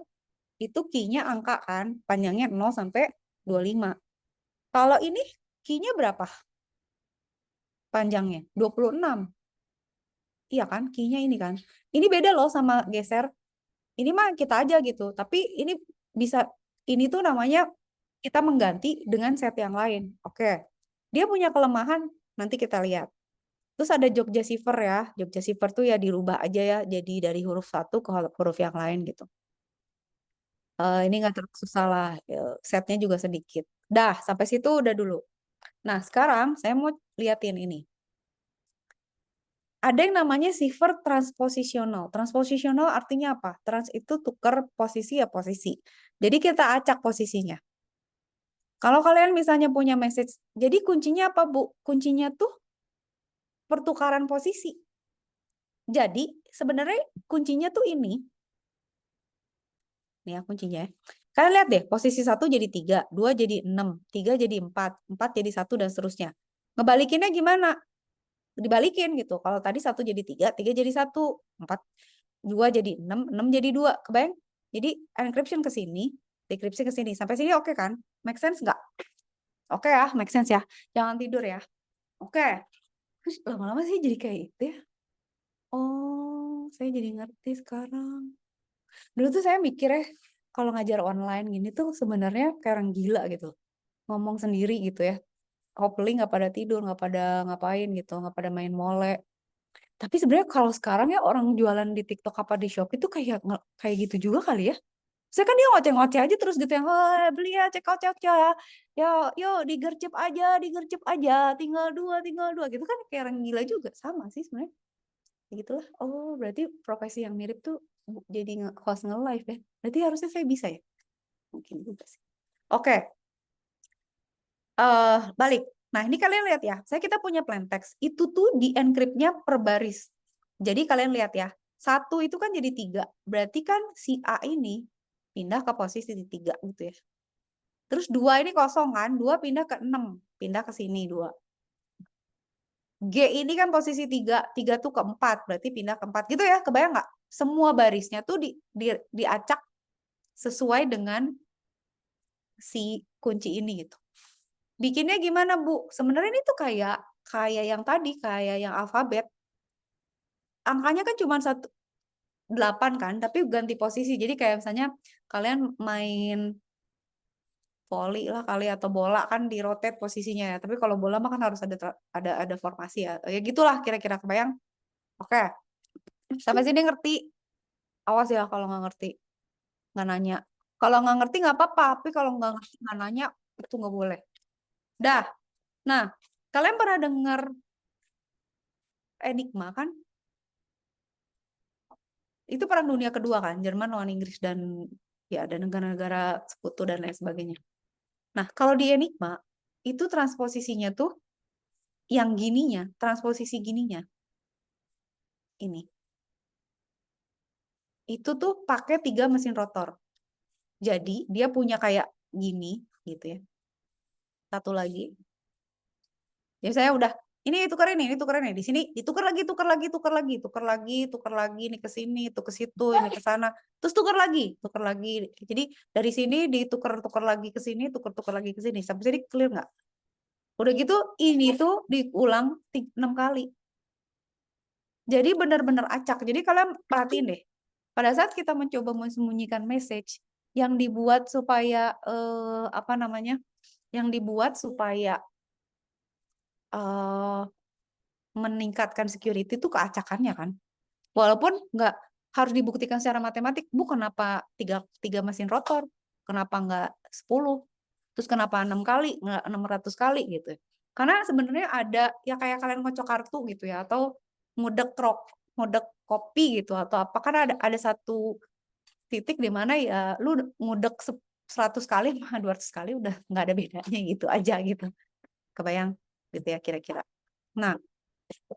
itu key-nya angka kan, panjangnya 0 sampai 25. Kalau ini key-nya berapa panjangnya? 26. Iya kan, key-nya ini kan. Ini beda loh sama geser. Ini mah kita aja gitu. Tapi ini bisa, ini tuh namanya kita mengganti dengan set yang lain. Oke. Dia punya kelemahan, nanti kita lihat. Terus ada Jogja Cipher ya. Jogja Cipher tuh ya dirubah aja ya, jadi dari huruf 1 ke huruf yang lain gitu. Ini nggak terlalu susah lah, setnya juga sedikit. Dah, sampai situ udah dulu. Nah, sekarang saya mau liatin ini. Ada yang namanya cipher transposisional. Transposisional artinya apa? Trans itu tukar posisi ya posisi. Jadi kita acak posisinya. Kalau kalian misalnya punya message, jadi kuncinya apa, Bu? Kuncinya tuh pertukaran posisi. Jadi sebenarnya kuncinya tuh ini. Nih ya kuncinya. Kalian lihat deh, posisi 1 jadi 3, 2 jadi 6, 3 jadi 4, 4 jadi 1 dan seterusnya. Ngebalikinnya gimana? Dibalikin gitu. Kalau tadi 1 jadi 3, 3 jadi 1, 4, 2 jadi 6, 6 jadi 2. Kebayang? Jadi encryption ke sini, decryption ke sini. Sampai sini oke kan? Make sense nggak? Oke ya, make sense ya. Jangan tidur ya. Oke. Terus lama-lama sih jadi kayak itu ya. Oh, saya jadi ngerti sekarang. Dulu tuh saya mikir ya, kalau ngajar online gini tuh sebenarnya kayak orang gila gitu. Ngomong sendiri gitu ya. Hopefully nggak pada tidur, nggak pada ngapain gitu, nggak pada main mole. Tapi sebenarnya kalau sekarang ya orang jualan di TikTok apa di Shopee itu kayak gitu juga kali ya. Saya kan dia ngoceh-ngoceh aja terus gitu yang beli ya, cek out ya. Ya, yuk digercep aja, tinggal dua gitu kan kayak orang gila juga sama sih sebenarnya. Ya gitulah. Oh, berarti profesi yang mirip tuh jadi host nge-live ya. Berarti harusnya saya bisa ya. Mungkin juga sih. Oke. Balik. Nah, ini kalian lihat ya. Kita punya plain text. Itu tuh di encrypt-nya per baris. Jadi kalian lihat ya. 1 itu kan jadi 3. Berarti kan si A ini pindah ke posisi 3 gitu ya. Terus 2 ini kosong kan. 2 pindah ke 6. Pindah ke sini 2. G ini kan posisi 3. 3 tuh ke 4. Berarti pindah ke 4. Gitu ya. Kebayang nggak? Semua barisnya tuh diacak sesuai dengan si kunci ini gitu. Bikinnya gimana, Bu? Sebenarnya ini tuh kayak yang tadi, kayak yang alfabet. Angkanya kan cuma 8 kan, tapi ganti posisi. Jadi kayak misalnya kalian main voli lah kali atau bola kan di rotate posisinya ya. Tapi kalau bola mah kan harus ada formasi ya. Ya gitulah kira-kira kebayang. Oke. Sampai sini ngerti. Awas ya kalau nggak ngerti. Nggak nanya. Kalau nggak ngerti nggak apa-apa, tapi kalau nggak ngerti nggak nanya itu nggak boleh. Dah. Nah, kalian pernah dengar Enigma kan? Itu perang dunia kedua kan, Jerman lawan Inggris dan ya ada negara-negara sekutu dan lain sebagainya. Nah, kalau di Enigma itu transposisinya tuh yang gininya, transposisi gininya. Ini. Itu tuh pakai 3 mesin rotor. Jadi, dia punya kayak gini gitu ya. Satu lagi. Ya saya udah ini tukar ini di sini ditukar lagi ini ke sini itu ke situ ini ke sana terus tukar lagi jadi dari sini ditukar lagi ke sini tukar lagi ke sini sampai sini clear nggak? Udah gitu ini tuh diulang 6 kali jadi benar-benar acak. Jadi kalian perhatiin deh pada saat kita mencoba mensembunyikan message yang dibuat supaya yang dibuat supaya meningkatkan security itu keacakannya kan. Walaupun nggak harus dibuktikan secara matematik, Bu kenapa 3 mesin rotor? Kenapa nggak 10? Terus kenapa 6 kali, nggak 600 kali gitu. Karena sebenarnya ada, ya kayak kalian ngocok kartu gitu ya, atau ngudek kopi gitu, atau apa. Karena ada satu titik di mana ya lu ngudek 100 kali sama 200 kali udah nggak ada bedanya gitu aja gitu. Kebayang gitu ya kira-kira. Nah,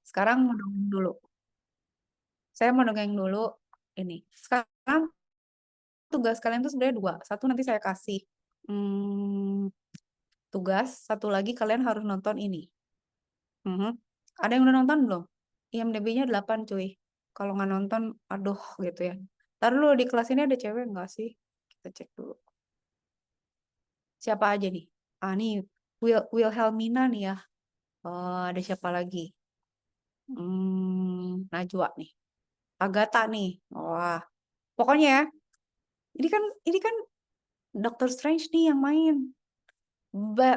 sekarang mau dongeng dulu. Saya mau dongeng dulu ini. Sekarang tugas kalian tuh sebenarnya 2. Satu nanti saya kasih tugas, satu lagi kalian harus nonton ini. Ada yang udah nonton belum? IMDb-nya 8 cuy. Kalau nggak nonton, aduh gitu ya. Ntar dulu di kelas ini ada cewek nggak sih? Kita cek dulu. Siapa aja nih? Nih Wilhelmina nih ya. Oh, ada siapa lagi? Najwa nih. Agatha nih. Wah. Pokoknya ya. Ini kan Doctor Strange nih yang main.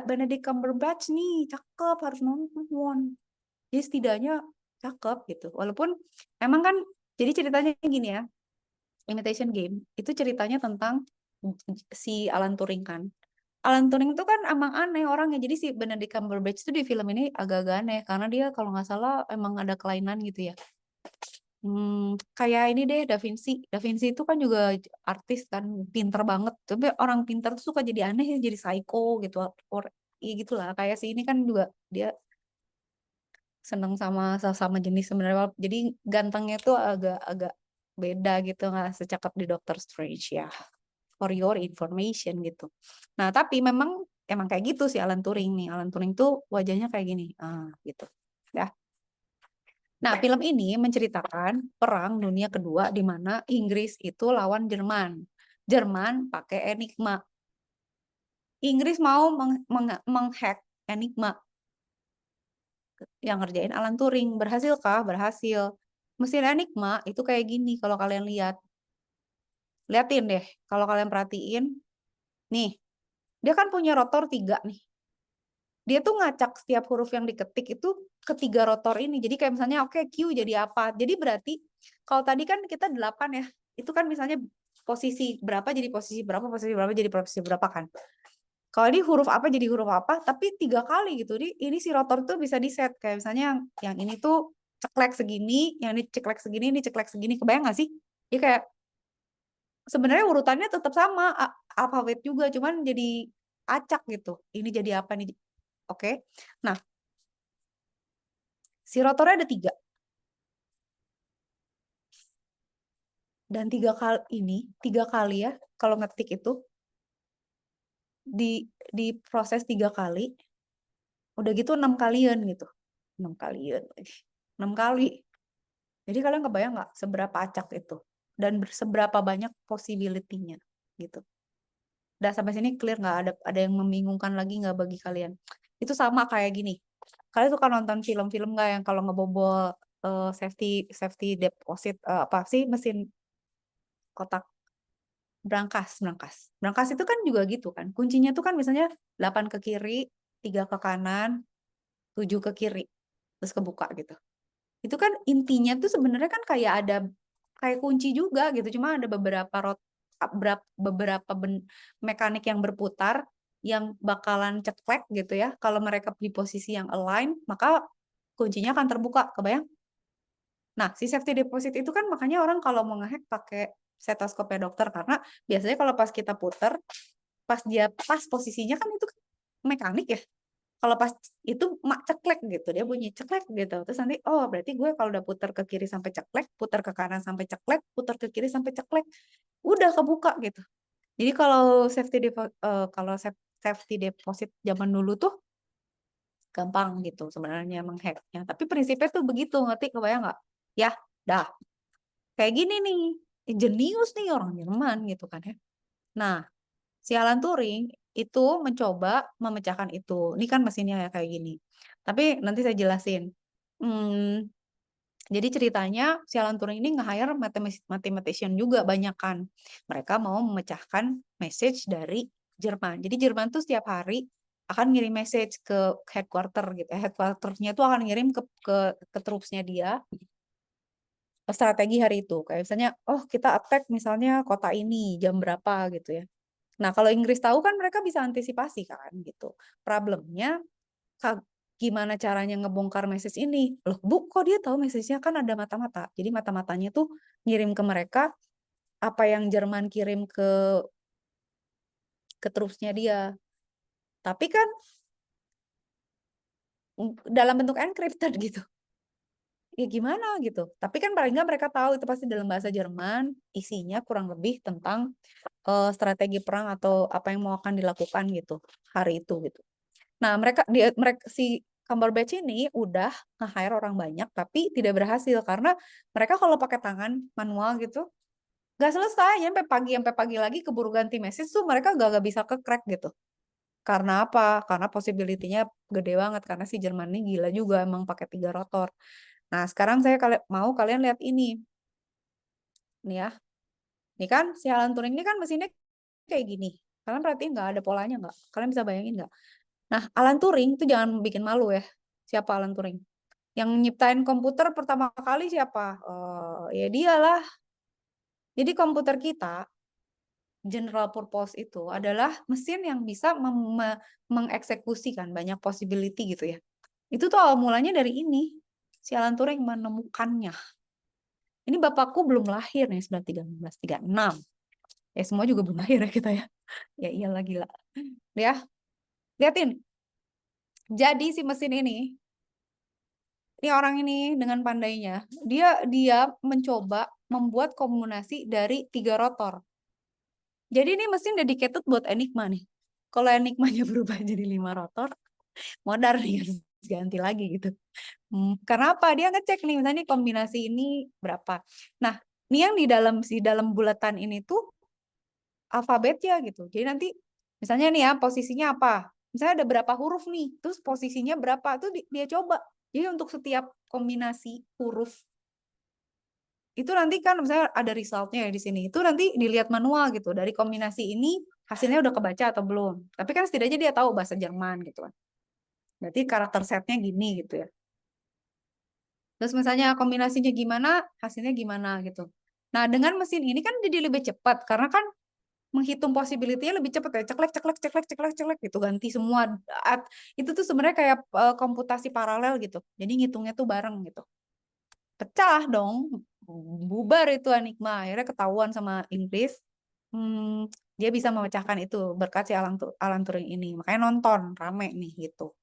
Benedict Cumberbatch nih, cakep, harus nonton. Jadi setidaknya cakep gitu. Walaupun emang kan, jadi ceritanya gini ya, Imitation Game itu ceritanya tentang si Alan Turing kan. Alan Turing itu kan emang aneh orangnya. Jadi si Benedict Cumberbatch itu di film ini agak-agak aneh karena dia kalau nggak salah emang ada kelainan gitu ya. Kayak ini deh Da Vinci. Da Vinci itu kan juga artis kan, pinter banget. Tapi orang pinter tuh suka jadi aneh ya, jadi psycho gitu. Ya gitulah. Kayak si ini kan juga dia seneng sama jenis sebenarnya. Jadi gantengnya tuh agak-agak beda gitu, nggak secakep di Doctor Strange ya. For your information gitu. Nah, tapi emang kayak gitu sih Alan Turing nih. Alan Turing tuh wajahnya kayak gini. Gitu. Ya. Nah, film ini menceritakan Perang Dunia Kedua di mana Inggris itu lawan Jerman. Jerman pakai Enigma. Inggris mau menghack Enigma. Yang ngerjain Alan Turing. Berhasilkah? Berhasil. Mesin Enigma itu kayak gini kalau kalian lihat. Liatin deh, kalau kalian perhatiin. Nih, dia kan punya rotor 3 nih. Dia tuh ngacak setiap huruf yang diketik itu ke 3 rotor ini. Jadi kayak misalnya oke, Q jadi apa. Jadi berarti kalau tadi kan kita 8 ya. Itu kan misalnya posisi berapa jadi posisi berapa, posisi berapa jadi posisi berapa kan. Kalau ini huruf apa jadi huruf apa, tapi 3 kali gitu. Ini si rotor tuh bisa di-set. Kayak misalnya yang ini tuh ceklek segini, yang ini ceklek segini, ini ceklek segini. Kebayang nggak sih? Ya kayak sebenarnya urutannya tetap sama, alfabet juga, cuman jadi acak gitu. Ini jadi apa nih? Oke. Nah, si rotornya ada 3. Dan 3 kali ya, kalau ngetik itu diproses 3 kali, udah gitu 6 kalian gitu. 6 kalian lagi. 6 kali. Jadi kalian kebayang nggak seberapa acak itu? Dan seberapa banyak possibility-nya gitu. Udah sampai sini clear nggak? Ada yang membingungkan lagi nggak bagi kalian? Itu sama kayak gini. Kalian suka nonton film-film nggak yang kalau ngebobol safety deposit apa sih mesin kotak Brankas itu kan juga gitu kan. Kuncinya tuh kan misalnya 8 ke kiri, 3 ke kanan, 7 ke kiri. Terus kebuka gitu. Itu kan intinya tuh sebenarnya kan kayak kunci juga gitu. Cuma ada beberapa mekanik yang berputar yang bakalan ceklek gitu ya. Kalau mereka di posisi yang align, maka kuncinya akan terbuka. Kebayang? Nah, si safety deposit itu kan makanya orang kalau mau ngehack pakai stetoskopnya dokter karena biasanya kalau pas kita puter pas posisinya kan itu mekanik ya. Kalau pas itu ceklek gitu, dia bunyi ceklek gitu. Terus nanti oh berarti gue kalau udah puter ke kiri sampai ceklek, puter ke kanan sampai ceklek, puter ke kiri sampai ceklek, udah kebuka gitu. Jadi kalau safety deposit zaman dulu tuh gampang gitu sebenarnya menghacknya. Tapi prinsipnya tuh begitu, ngerti kebayang nggak? Ya, dah. Kayak gini nih, jenius nih orang Jerman gitu kan ya. Nah, si Alan Turing itu mencoba memecahkan itu. Ini kan mesinnya ya kayak gini. Tapi nanti saya jelasin. Jadi ceritanya si Alan Turing ini nge-hire mathematician juga banyak kan. Mereka mau memecahkan message dari Jerman. Jadi Jerman tuh setiap hari akan ngirim message ke headquarter gitu. Headquarternya tuh akan ngirim ke troops-nya dia strategi hari itu. Kayak misalnya, oh kita attack misalnya kota ini jam berapa gitu ya. Nah, kalau Inggris tahu kan mereka bisa antisipasi kan gitu. Problemnya gimana caranya ngebongkar message ini? Loh, Bu, kok dia tahu message-nya kan ada mata-mata. Jadi mata-matanya tuh ngirim ke mereka apa yang Jerman kirim ke troops-nya dia. Tapi kan dalam bentuk encrypted gitu. Ya gimana gitu. Tapi kan paling nggak mereka tahu itu pasti dalam bahasa Jerman, isinya kurang lebih tentang strategi perang atau apa yang mau akan dilakukan gitu hari itu gitu. Nah, mereka si Cumberbatch ini udah nge-hire orang banyak tapi tidak berhasil karena mereka kalau pakai tangan manual gitu nggak selesai sampai pagi lagi keburu ganti message tuh mereka gak bisa ke crack gitu. Karena apa? Karena possibility-nya gede banget karena si Jerman ini gila juga emang pakai 3 rotor. Nah, sekarang saya mau kalian lihat ini. Nih ya. Ini kan si Alan Turing ini kan mesinnya kayak gini. Kalian perhatiin nggak ada polanya nggak? Kalian bisa bayangin nggak? Nah, Alan Turing itu jangan bikin malu ya. Siapa Alan Turing? Yang nyiptain komputer pertama kali siapa? Ya dialah. Jadi komputer kita, general purpose itu adalah mesin yang bisa mengeksekusikan banyak possibility gitu ya. Itu tuh awal mulanya dari ini. Si Alan Turing menemukannya. Ini bapakku belum lahir nih, 1936. Ya semua juga belum lahir ya kita ya. Ya iyalah gila. Ya, liatin. Jadi si mesin ini orang ini dengan pandainya, dia mencoba membuat kombinasi dari 3 rotor. Jadi ini mesin dedicated buat Enigma nih. Kalau Enigmanya berubah jadi 5 rotor, modar nih harus ganti lagi gitu. Karena apa? Dia ngecek nih, misalnya kombinasi ini berapa. Nah, ini yang di dalam bulatan ini tuh alfabetnya gitu. Jadi nanti misalnya nih ya posisinya apa? Misalnya ada berapa huruf nih, terus posisinya berapa tuh dia coba. Jadi untuk setiap kombinasi huruf itu nanti kan misalnya ada resultnya ya di sini. Itu nanti dilihat manual gitu. Dari kombinasi ini hasilnya udah kebaca atau belum. Tapi kan setidaknya dia tahu bahasa Jerman gitu kan. Berarti karakter setnya gini gitu ya. Terus misalnya kombinasinya gimana, hasilnya gimana gitu. Nah, dengan mesin ini kan jadi lebih cepat karena kan menghitung possibility-nya lebih cepat ya. Ceklek ceklek ceklek ceklek ceklek gitu ganti semua. Itu tuh sebenarnya kayak komputasi paralel gitu. Jadi ngitungnya tuh bareng gitu. Pecah dong. Bubar itu Enigma. Akhirnya ketahuan sama Inggris. Dia bisa memecahkan itu berkat si Alan Turing ini. Makanya nonton rame nih gitu.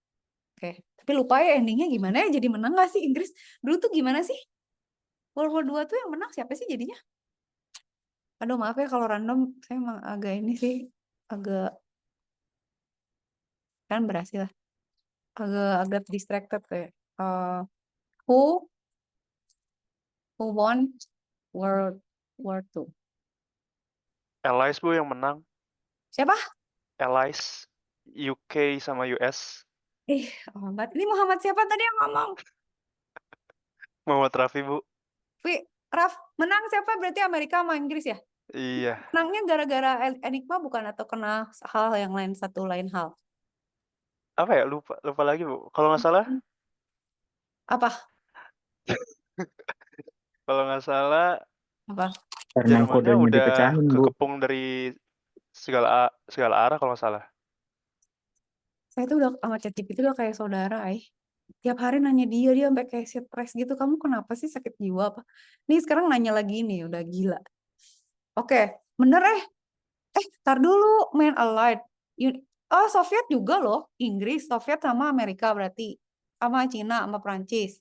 Oke, tapi lupa ya endingnya gimana ya, jadi menang gak sih Inggris? Dulu tuh gimana sih? World War II tuh yang menang siapa sih jadinya? Aduh maaf ya kalau random, saya emang agak ini sih, agak, kan berhasil lah. Agak distracted kayak. Who won World War II? Allies Bu yang menang. Siapa? Allies, UK sama US. Muhammad. Ini Muhammad siapa tadi yang ngomong? Muhammad Rafi Bu. Raf, menang siapa? Berarti Amerika sama Inggris ya? Iya. Menangnya gara-gara Enigma bukan atau kena hal yang lain, satu lain hal? Apa ya? Lupa lagi Bu. Kalau nggak salah, Apa? kalau nggak salah Apa? Karena Jermannya kodenya udah dipecahin, Bu. kekepung dari segala arah kalau nggak salah. Saya tuh udah sama ChatGPT udah kayak saudara, tiap hari nanya dia sampai kayak stres gitu. Kamu kenapa sih, sakit jiwa apa? Nih sekarang nanya lagi nih, udah gila. Oke, bener tar dulu, main Allied. Oh, Soviet juga loh, Inggris, Soviet sama Amerika berarti. Sama Cina, sama Prancis.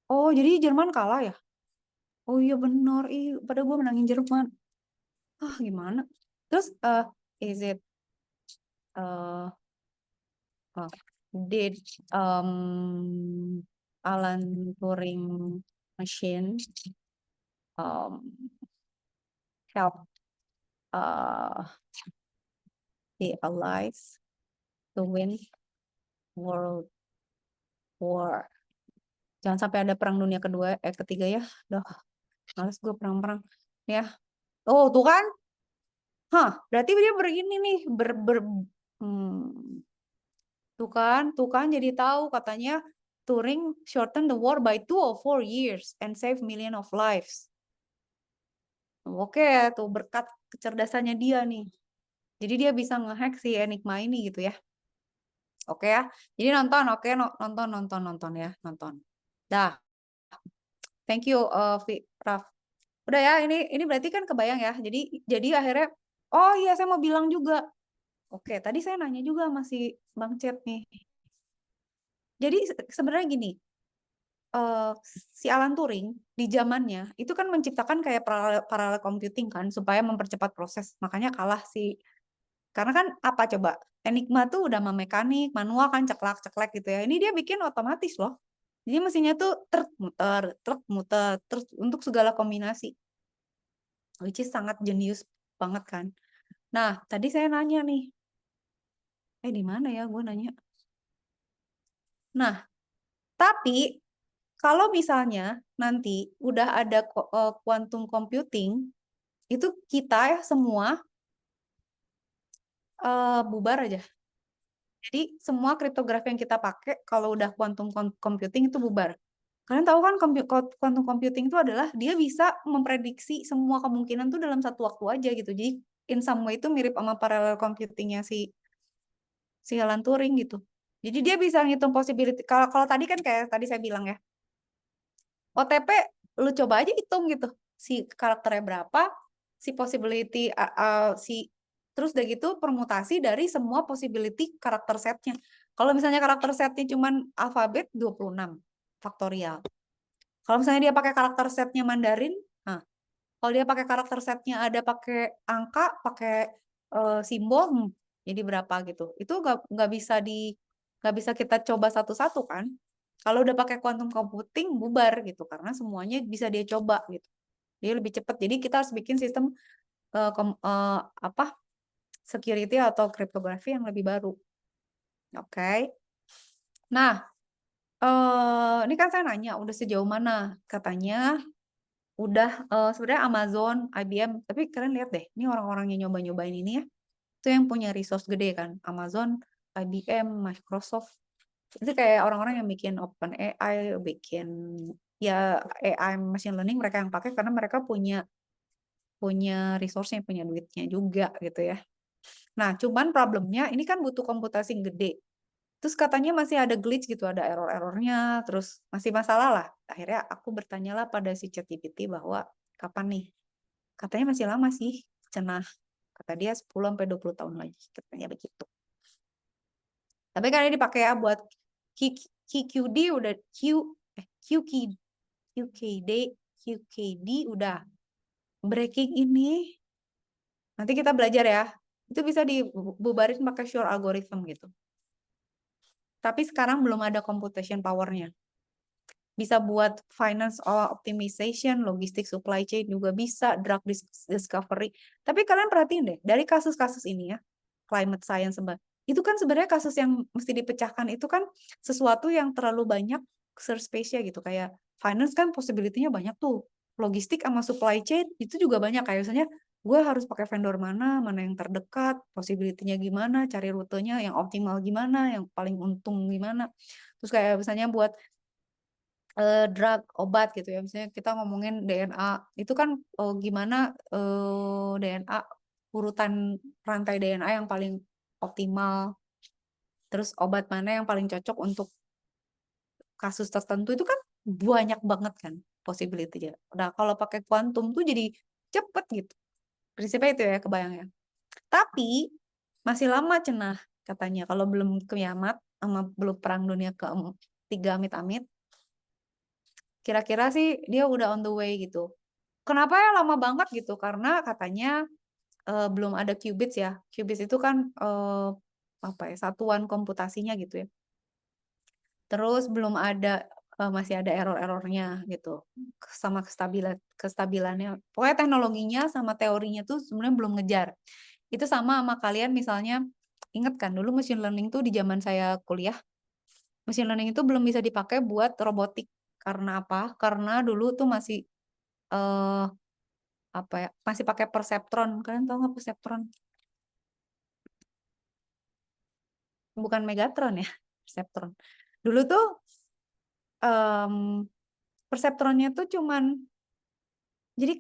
Oh, jadi Jerman kalah ya? Oh iya bener, pada gue menangin Jerman. Gimana? Terus, is it, did Alan Turing machine help the Allies to win World War? Jangan sampai ada perang dunia ketiga ya. Udah, males gue perang-perang. Ya. Oh, tuh kan? Berarti dia begini nih, tuh kan jadi tahu katanya Turing shorten the war by 2 or 4 years and save million of lives. Oke, tuh berkat kecerdasannya dia nih. Jadi dia bisa ngehack si Enigma ini gitu ya. Oke ya. Jadi nonton, oke, nonton ya, nonton. Dah. Thank you, Raf. Udah ya, ini berarti kan kebayang ya. Jadi akhirnya, oh iya saya mau bilang juga. Oke, tadi saya nanya juga masih Bang Chat nih. Jadi sebenarnya gini, si Alan Turing di zamannya itu kan menciptakan kayak parallel computing kan supaya mempercepat proses. Makanya kalah sih. Karena kan apa coba? Enigma tuh udah mekanik, manual kan ceklek-ceklek gitu ya. Ini dia bikin otomatis loh. Jadi mesinnya tuh muter terus untuk segala kombinasi. Which is sangat jenius banget kan. Nah, tadi saya nanya nih. Di mana ya gue nanya? Nah, tapi kalau misalnya nanti udah ada quantum computing, itu kita ya semua bubar aja. Jadi semua kriptografi yang kita pakai kalau udah quantum computing itu bubar. Kalian tahu kan quantum computing itu adalah dia bisa memprediksi semua kemungkinan tuh dalam satu waktu aja gitu. Jadi in some way itu mirip sama parallel computingnya si Alan Turing gitu. Jadi dia bisa ngitung possibility. Kalau tadi kan kayak tadi saya bilang ya, OTP lu coba aja hitung gitu. Si karakternya berapa, si possibility, terus udah gitu permutasi dari semua possibility karakter setnya. Kalau misalnya karakter setnya cuman alfabet 26 faktorial. Kalau misalnya dia pakai karakter setnya Mandarin, nah kalau dia pakai karakter setnya ada pakai angka, pakai simbol, jadi berapa gitu. Itu nggak bisa kita coba satu-satu kan. Kalau udah pakai quantum computing bubar gitu karena semuanya bisa dia coba gitu. Dia lebih cepat. Jadi kita harus bikin sistem security atau kriptografi yang lebih baru. Oke. Nah, ini kan saya nanya udah sejauh mana? Katanya udah sebenarnya Amazon, IBM, tapi kalian lihat deh, ini orang-orang yang nyoba-nyobain ini ya, itu yang punya resource gede kan, Amazon, IBM, Microsoft, itu kayak orang-orang yang bikin OpenAI, bikin ya AI machine learning mereka yang pakai karena mereka punya resource-nya, punya duitnya juga gitu ya. Nah, cuman problemnya ini kan butuh komputasi yang gede. Terus katanya masih ada glitch gitu, ada error-errornya, terus masih masalah lah. Akhirnya aku bertanyalah pada si ChatGPT bahwa kapan nih? Katanya masih lama sih, cenah. Kata dia 10-20 tahun lagi, katanya begitu. Tapi kan ini dipakai ya buat QKD udah QKD udah breaking ini. Nanti kita belajar ya. Itu bisa dibubarin pakai Shor algorithm gitu. Tapi sekarang belum ada computation power-nya. Bisa buat finance optimization, logistik supply chain juga bisa, drug discovery. Tapi kalian perhatiin deh, dari kasus-kasus ini ya, climate science, itu kan sebenarnya kasus yang mesti dipecahkan itu kan sesuatu yang terlalu banyak search space-nya gitu. Kayak finance kan possibility-nya banyak tuh. Logistik sama supply chain itu juga banyak. Kayak misalnya gue harus pakai vendor mana yang terdekat, possibility-nya gimana, cari rutenya yang optimal gimana, yang paling untung gimana. Terus kayak misalnya buat drug, obat gitu ya. Misalnya kita ngomongin DNA, itu kan gimana DNA, urutan rantai DNA yang paling optimal. Terus obat mana yang paling cocok untuk kasus tertentu itu kan banyak banget kan possibility-nya. Nah, kalau pakai kuantum tuh jadi cepet gitu. Prinsipnya itu ya, kebayang ya. Tapi masih lama cenah katanya kalau belum kiamat sama belum perang dunia ke-3 amit-amit. Kira-kira sih dia udah on the way gitu. Kenapa ya lama banget gitu? Karena katanya belum ada qubits ya. Qubits itu kan satuan komputasinya gitu ya. Terus belum ada masih ada error-errornya gitu. Sama kestabilannya. Pokoknya teknologinya sama teorinya tuh sebenarnya belum ngejar. Itu sama kalian misalnya ingat kan dulu machine learning tuh di zaman saya kuliah. Machine learning itu belum bisa dipakai buat robotik. Karena apa? Karena dulu tuh masih masih pakai perseptron. Kalian tahu nggak perseptron? Bukan Megatron ya, perseptron. Dulu tuh perseptronnya tuh cuman, jadi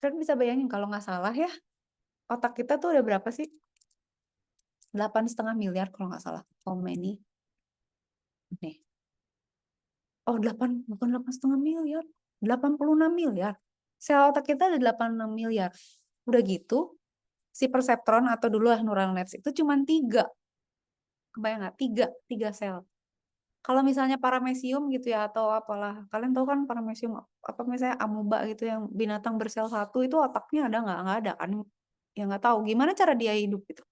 kalian bisa bayangin kalau nggak salah ya, otak kita tuh ada berapa sih? 8,5 miliar kalau nggak salah. How many? Nih. Oh, bukan 8,5 miliar. 86 miliar. Sel otak kita ada 86 miliar. Udah gitu, si perseptron atau dulu neural nets itu cuma 3. Kebayang nggak? 3 sel. Kalau misalnya paramecium gitu ya atau apalah, kalian tahu kan paramecium apa misalnya amoeba gitu yang binatang bersel satu itu otaknya ada nggak? Nggak ada kan? Ya nggak tahu. Gimana cara dia hidup gitu?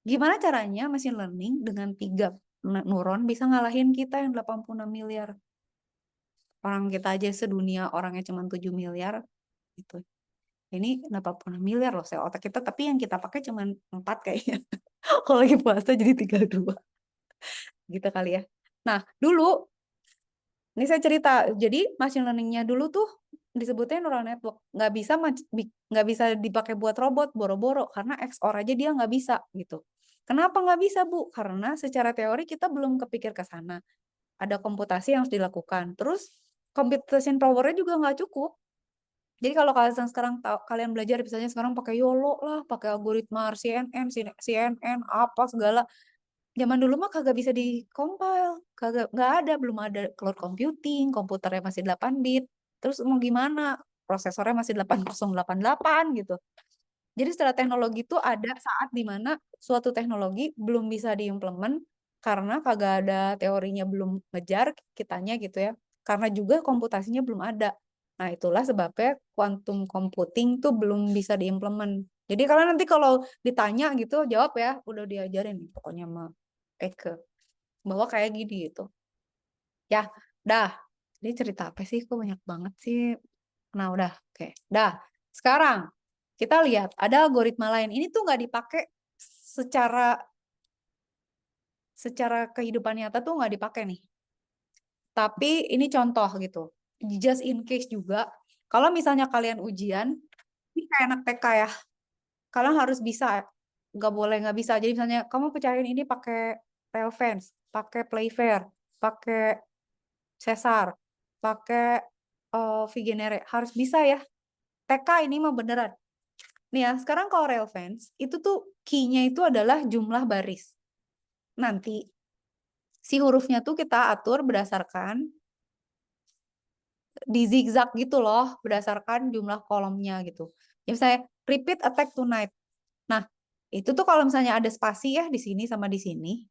Gimana caranya machine learning dengan 3 neuron bisa ngalahin kita yang 86 miliar? Orang kita aja sedunia orangnya cuma 7 miliar gitu. Ini 86 miliar loh sel otak kita, tapi yang kita pakai cuma 4 kayaknya. Kalau lagi puasa jadi 32. Gitu kali ya. Nah, dulu ini saya cerita. Jadi machine learning-nya dulu tuh disebutnya neural network. Nggak bisa dipakai buat robot boro-boro karena XOR aja dia nggak bisa gitu. Kenapa nggak bisa, Bu? Karena secara teori kita belum kepikir ke sana. Ada komputasi yang harus dilakukan. Terus computation power-nya juga nggak cukup. Jadi kalau kalian sekarang kalian belajar misalnya sekarang pakai YOLO lah, pakai algoritma CNN, apa segala. Zaman dulu mah kagak bisa di-compile, nggak ada, belum ada cloud computing, komputernya masih 8 bit. Terus mau gimana? Prosesornya masih 8088 gitu. Jadi secara teknologi itu ada saat dimana suatu teknologi belum bisa diimplement karena kagak ada teorinya, belum ngejar kitanya gitu ya. Karena juga komputasinya belum ada. Nah, itulah sebabnya quantum computing tuh belum bisa diimplement. Jadi kalian nanti kalau ditanya gitu jawab ya, udah diajarin nih pokoknya sama Eke bahwa kayak gini gitu. Ya, dah. Ini cerita apa sih? Kok banyak banget sih? Nah, udah. Oke. Dah. Sekarang kita lihat ada algoritma lain. Ini tuh nggak dipakai secara kehidupan nyata tuh nggak dipakai nih. Tapi ini contoh gitu. Just in case juga. Kalau misalnya kalian ujian, ini kayak anak TK ya. Kalian harus bisa. Nggak boleh nggak bisa. Jadi misalnya kamu pecahin ini pakai Relevance, pakai Playfair, pakai Cesar, pakai Vigenere. Harus bisa ya. TK ini mah beneran. Nih ya, sekarang kalau Relevance, itu tuh key-nya itu adalah jumlah baris. Nanti, si hurufnya tuh kita atur berdasarkan di zigzag gitu loh, berdasarkan jumlah kolomnya gitu. Ya misalnya, repeat attack tonight. Nah, itu tuh kalau misalnya ada spasi ya di sini sama di sini,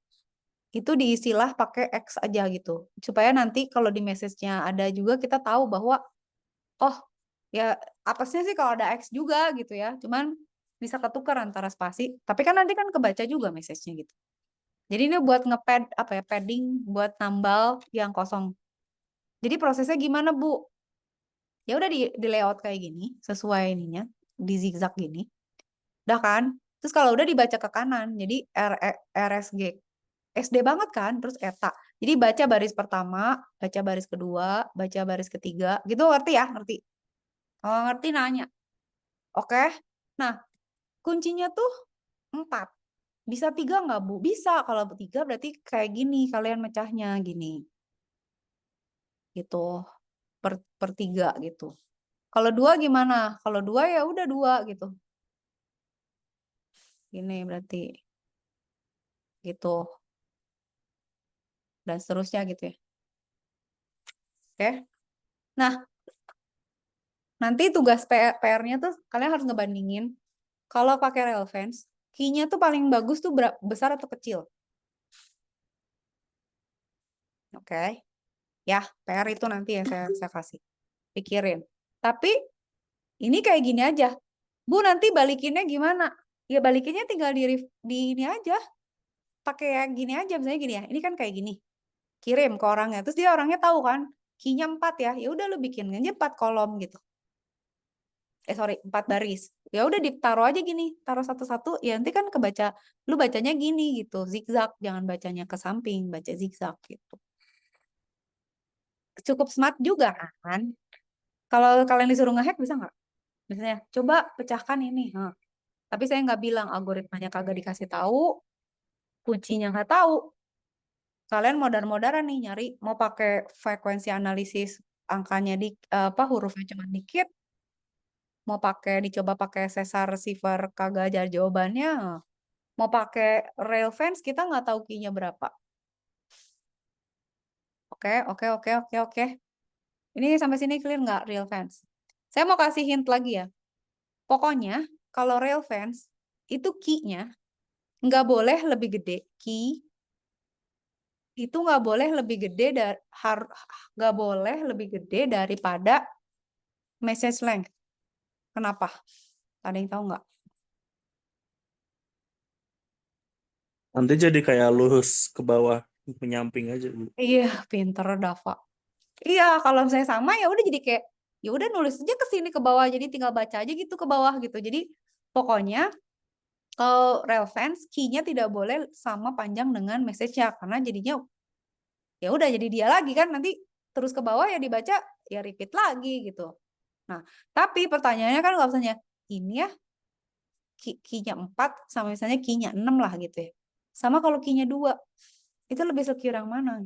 itu diisilah pakai X aja gitu. Supaya nanti kalau di message-nya ada juga kita tahu bahwa, oh, ya apesnya sih kalau ada X juga gitu ya. Cuman bisa ketukar antara spasi. Tapi kan nanti kan kebaca juga message-nya gitu. Jadi ini buat ngepad apa ya, padding buat nambal yang kosong. Jadi prosesnya gimana, Bu? Ya udah di layout kayak gini, sesuai ininya, di zigzag gini. Udah kan? Terus kalau udah dibaca ke kanan, jadi RSG. SD banget kan, terus ETA. Jadi baca baris pertama, baca baris kedua, baca baris ketiga. Gitu ngerti ya? Ngerti? Kalau ngerti nanya. Oke? Nah, kuncinya tuh 4. Bisa 3 nggak, Bu? Bisa. Kalau 3 berarti kayak gini, kalian mecahnya gini. Gitu. Per 3 gitu. Kalau 2 gimana? Kalau 2 ya udah 2 gitu. Gini berarti. Gitu. Dan seterusnya gitu ya. Oke? Nah, nanti tugas PR-nya tuh kalian harus ngebandingin. Kalau pakai Relevance, key-nya tuh paling bagus tuh besar atau kecil. Oke. Ya, PR itu nanti ya saya kasih. Pikirin. Tapi ini kayak gini aja. Bu, nanti balikinnya gimana? Ya balikinnya tinggal di ini aja. Pakai yang gini aja, misalnya gini ya. Ini kan kayak gini. Kirim ke orangnya. Terus dia orangnya tahu kan, key-nya 4 ya. Ya udah lu bikin aja 4 kolom gitu. 4 baris. Ya udah ditaruh aja gini, taruh satu-satu. Ya nanti kan kebaca, lu bacanya gini gitu, zigzag. Jangan bacanya ke samping, baca zigzag gitu. Cukup smart juga kan? Kalau kalian disuruh ngehack bisa nggak? Misalnya, coba pecahkan ini. Tapi saya nggak bilang algoritmanya kagak dikasih tahu, kuncinya nggak tahu. Kalian modar-modaran nih nyari, mau pakai frekuensi analisis angkanya hurufnya cuma dikit, mau dicoba pakai Cesar receiver kagak aja jawabannya, mau pakai Relevance kita nggak tahu key-nya berapa. Oke. Ini sampai sini clear nggak Relevance? Saya mau kasih hint lagi ya. Pokoknya kalau Relevance itu key-nya nggak boleh lebih gede. Key itu nggak boleh lebih gede nggak boleh lebih gede daripada message length. Kenapa? Ada yang tahu nggak? Nanti jadi kayak lurus ke bawah, menyamping aja, Bu. Iya, pinter Dava. Iya, kalau saya sama ya udah jadi kayak ya udah nulis aja ke sini ke bawah, jadi tinggal baca aja gitu ke bawah gitu. Jadi pokoknya kalau Relevance key-nya tidak boleh sama panjang dengan message-nya karena jadinya ya udah jadi dia lagi kan nanti terus ke bawah ya dibaca ya repeat lagi gitu. Nah, tapi pertanyaannya kan kalau misalnya ini ya key-nya 4 sama misalnya key-nya 6 lah gitu ya. Sama kalau key-nya 2, itu lebih secure yang mana?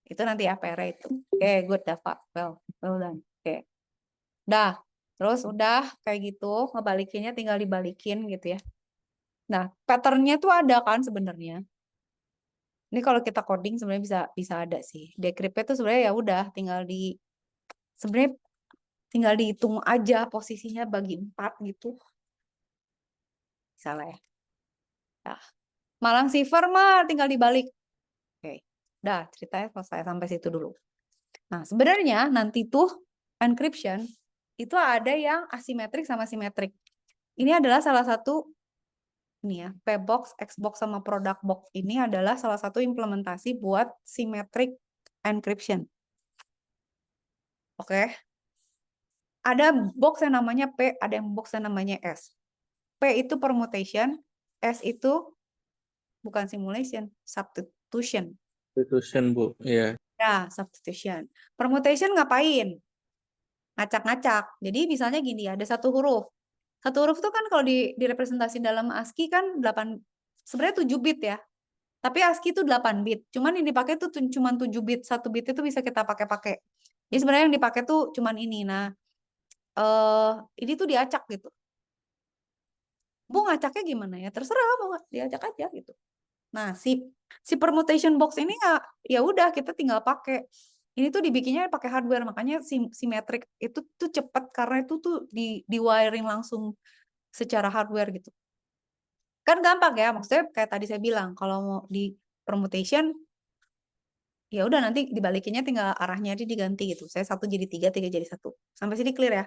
Itu nanti ya PR itu. Oke, good dah Pak. Well done. Oke. Dah, terus udah kayak gitu, ngebalikinnya tinggal dibalikin gitu ya. Nah, patternnya tuh ada kan sebenarnya. Ini kalau kita coding sebenarnya bisa ada sih. Decrypt-nya tuh sebenarnya ya udah sebenarnya tinggal dihitung aja posisinya bagi 4 gitu. Misalnya ya. Nah, Malang Cipher mah tinggal dibalik. Oke. Dah, ceritanya selesai sampai situ dulu. Nah, sebenarnya nanti tuh encryption itu ada yang asimetrik sama simetrik. Ini adalah salah satu ini ya, P-box, X-box sama product box ini adalah salah satu implementasi buat symmetric encryption. Oke. Ada box yang namanya P, ada yang box yang namanya S. P itu permutation, S itu bukan simulation, substitution. Substitution, Bu. Iya. Nah, substitution. Permutation ngapain? Ngacak-ngacak. Jadi misalnya gini ya, ada satu huruf. Satu huruf itu kan kalau direpresentasi dalam ASCII kan 8, sebenarnya 7 bit ya. Tapi ASCII itu 8 bit. Cuman yang dipakai tuh cuma 7 bit. 1 bit itu bisa kita pakai-pakai. Jadi sebenarnya yang dipakai tuh cuman ini. Nah, ini tuh diacak gitu. Bu ngacaknya gimana ya? Terserah mau diacak aja gitu. Nah, si permutation box ini ya udah kita tinggal pakai. Ini tuh dibikinnya pakai hardware, makanya simetrik itu tuh cepat karena itu tuh di wiring langsung secara hardware gitu. Kan gampang ya, maksudnya kayak tadi saya bilang kalau mau di permutation ya udah nanti dibalikinnya tinggal arahnya aja diganti gitu. Saya 1 jadi 3, 3 jadi 1. Sampai sini clear ya.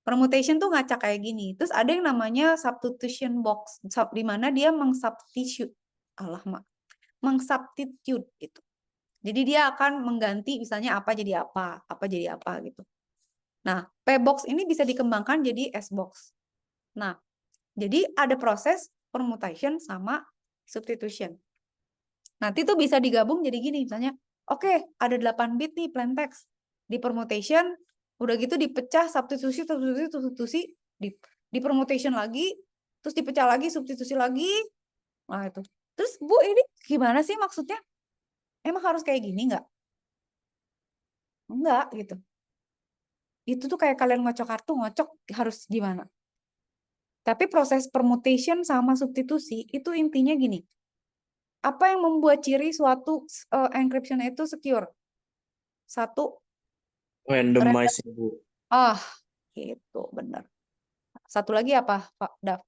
Permutation tuh ngacak kayak gini. Terus ada yang namanya substitution box, di mana dia mengsubstitute gitu. Jadi dia akan mengganti misalnya apa jadi apa jadi apa gitu. Nah, P-box ini bisa dikembangkan jadi S-box. Nah, jadi ada proses permutation sama substitution. Nanti tuh bisa digabung jadi gini, misalnya, oke, ada 8 bit nih plain text. Di permutation, udah gitu dipecah substitusi, di permutation lagi, terus dipecah lagi, substitusi lagi. Nah, itu. Terus, Bu, ini gimana sih maksudnya? Emang harus kayak gini nggak? Enggak, gitu. Itu tuh kayak kalian ngocok kartu, ngocok harus gimana? Tapi proses permutation sama substitusi, itu intinya gini. Apa yang membuat ciri suatu encryption itu secure? Satu, Randomize, Bu. gitu, benar. Satu lagi apa, Pak Dav?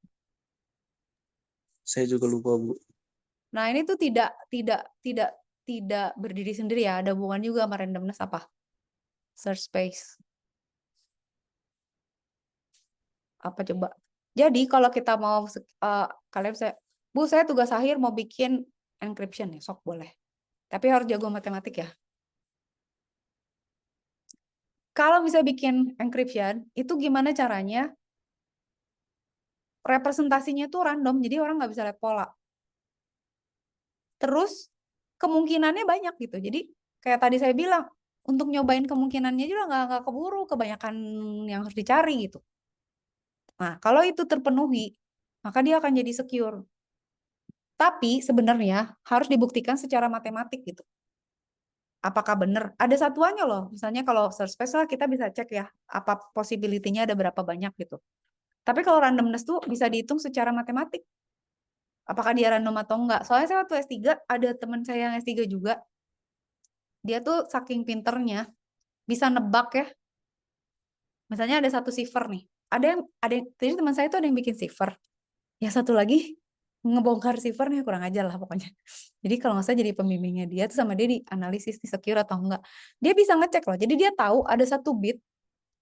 Saya juga lupa, Bu. Nah, ini tuh tidak berdiri sendiri ya, ada hubungan juga sama randomness apa? Search space. Apa coba? Jadi kalau kita mau kalian bisa, Bu, saya tugas akhir mau bikin encryption ya, sok boleh. Tapi harus jago matematik ya. Kalau bisa bikin encryption, itu gimana caranya? Representasinya itu random, jadi orang nggak bisa lihat pola. Terus kemungkinannya banyak gitu. Jadi kayak tadi saya bilang, untuk nyobain kemungkinannya juga nggak keburu, kebanyakan yang harus dicari gitu. Nah, kalau itu terpenuhi, maka dia akan jadi secure. Tapi sebenarnya harus dibuktikan secara matematik gitu. Apakah benar? Ada satuannya loh. Misalnya kalau search space lah kita bisa cek ya, apa possibility-nya ada berapa banyak gitu. Tapi kalau randomness tuh bisa dihitung secara matematik. Apakah dia random atau enggak. Soalnya saya waktu S3, ada teman saya yang S3 juga. Dia tuh saking pinternya, bisa nebak ya. Misalnya ada satu cipher nih. Jadi teman saya tuh ada yang bikin cipher. Ya satu lagi ngebongkar ciphernya kurang ajar lah pokoknya. Jadi kalau nggak salah jadi pembimbingnya dia tuh sama dia di analisis di secure atau enggak. Dia bisa ngecek loh. Jadi dia tahu ada satu bit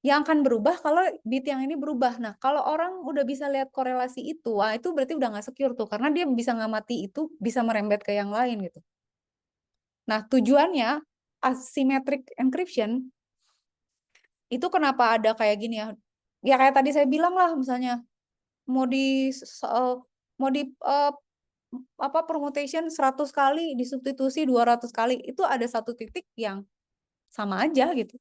yang akan berubah kalau bit yang ini berubah. Nah, kalau orang udah bisa lihat korelasi itu, itu berarti udah nggak secure tuh. Karena dia bisa ngamati itu, bisa merembet ke yang lain gitu. Nah, tujuannya asymmetric encryption itu kenapa ada kayak gini ya? Ya kayak tadi saya bilang lah, misalnya mau di permutation 100 kali, disubstitusi 200 kali, itu ada satu titik yang sama aja gitu.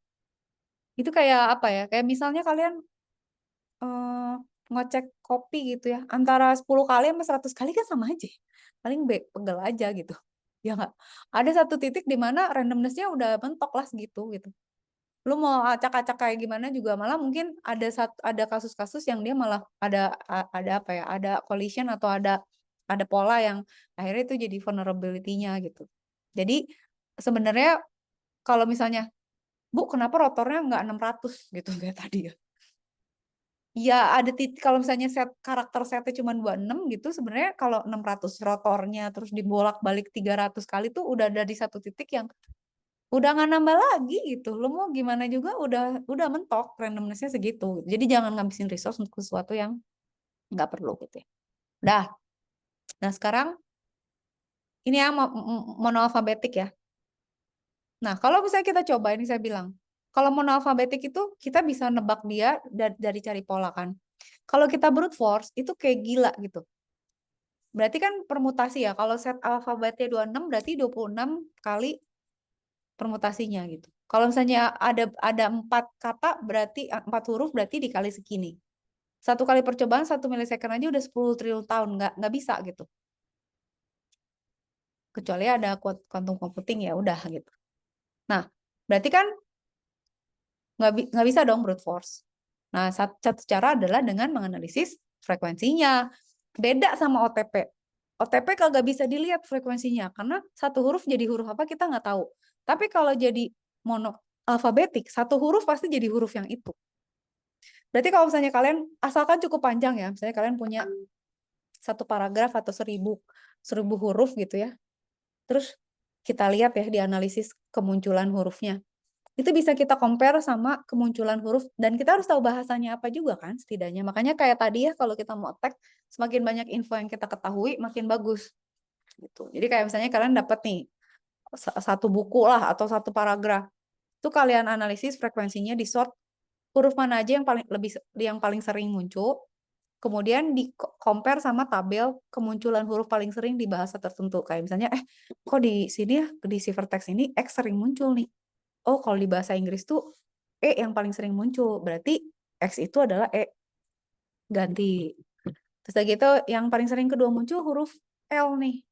Itu kayak apa ya? Kayak misalnya kalian ngecek kopi gitu ya, antara 10 kali sama 100 kali kan sama aja. Paling pegel aja gitu. Ya nggak? Ada satu titik di mana randomness-nya udah mentok lah segitu gitu. Lu mau acak-acak kayak gimana juga malah mungkin ada kasus-kasus yang dia malah ada apa ya? Ada collision atau ada pola yang akhirnya itu jadi vulnerability-nya gitu. Jadi sebenarnya kalau misalnya, Bu, kenapa rotornya nggak 600 gitu kayak tadi ya? Ya ada titik kalau misalnya karakter setnya cuma 26 gitu sebenarnya kalau 600 rotornya terus dibolak-balik 300 kali tuh udah ada di satu titik yang udah nggak nambah lagi gitu. Lo mau gimana juga udah mentok randomness-nya segitu. Jadi jangan ngabisin resource untuk sesuatu yang nggak perlu gitu ya. Dah. Nah, sekarang ini yang monoalfabetik ya. Nah, kalau misalnya kita coba ini saya bilang, kalau monoalfabetik itu kita bisa nebak dia dari cari pola kan. Kalau kita brute force itu kayak gila gitu. Berarti kan permutasi ya. Kalau set alfabetnya 26 berarti 26 kali permutasinya gitu. Kalau misalnya ada 4 kata berarti 4 huruf berarti dikali segini. Satu kali percobaan 1 milisecond aja udah 10 triliun tahun, nggak bisa gitu. Kecuali ada quantum computing ya udah gitu. Nah, berarti kan nggak bisa dong brute force. Nah, satu cara adalah dengan menganalisis frekuensinya. Beda sama OTP. OTP kagak bisa dilihat frekuensinya karena satu huruf jadi huruf apa kita nggak tahu. Tapi kalau jadi mono alfabetik, satu huruf pasti jadi huruf yang itu. Berarti kalau misalnya kalian asalkan cukup panjang ya, misalnya kalian punya satu paragraf atau 1000 huruf gitu ya. Terus kita lihat ya di analisis kemunculan hurufnya. Itu bisa kita compare sama kemunculan huruf dan kita harus tahu bahasanya apa juga kan setidaknya. Makanya kayak tadi ya kalau kita mau tag semakin banyak info yang kita ketahui makin bagus gitu. Jadi kayak misalnya kalian dapat nih satu buku lah atau satu paragraf. Itu kalian analisis frekuensinya di sort huruf mana aja yang paling sering muncul. Kemudian di compare sama tabel kemunculan huruf paling sering di bahasa tertentu. Kayak misalnya kok di sini ya di ciphertext ini X sering muncul nih. Oh, kalau di bahasa Inggris tuh E yang paling sering muncul. Berarti X itu adalah E. Ganti. Terus gitu yang paling sering kedua muncul huruf L nih.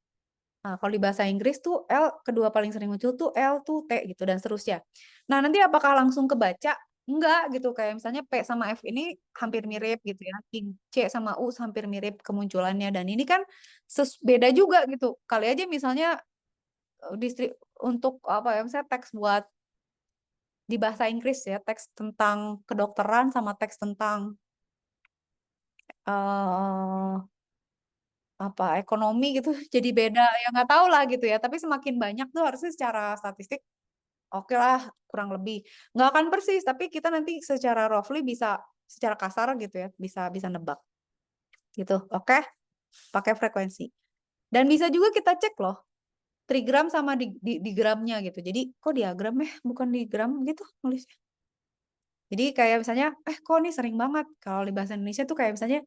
Nah, kalau di bahasa Inggris tuh L kedua paling sering muncul tuh L tuh T gitu dan seterusnya. Nah, nanti apakah langsung kebaca? Enggak gitu. Kayak misalnya P sama F ini hampir mirip gitu ya. C sama U hampir mirip kemunculannya. Dan ini kan beda juga gitu. Kali aja misalnya untuk apa ya, misalnya teks buat di bahasa Inggris ya, teks tentang kedokteran sama teks tentang apa ekonomi gitu jadi beda ya nggak tahu lah gitu ya tapi semakin banyak tuh harusnya secara statistik oke lah kurang lebih nggak akan persis tapi kita nanti secara roughly bisa secara kasar gitu ya bisa nebak gitu oke pakai frekuensi dan bisa juga kita cek loh trigram sama di gramnya gitu jadi kok diagram bukan di gram gitu nulisnya jadi kayak misalnya kok ini sering banget kalau di bahasa Indonesia tuh kayak misalnya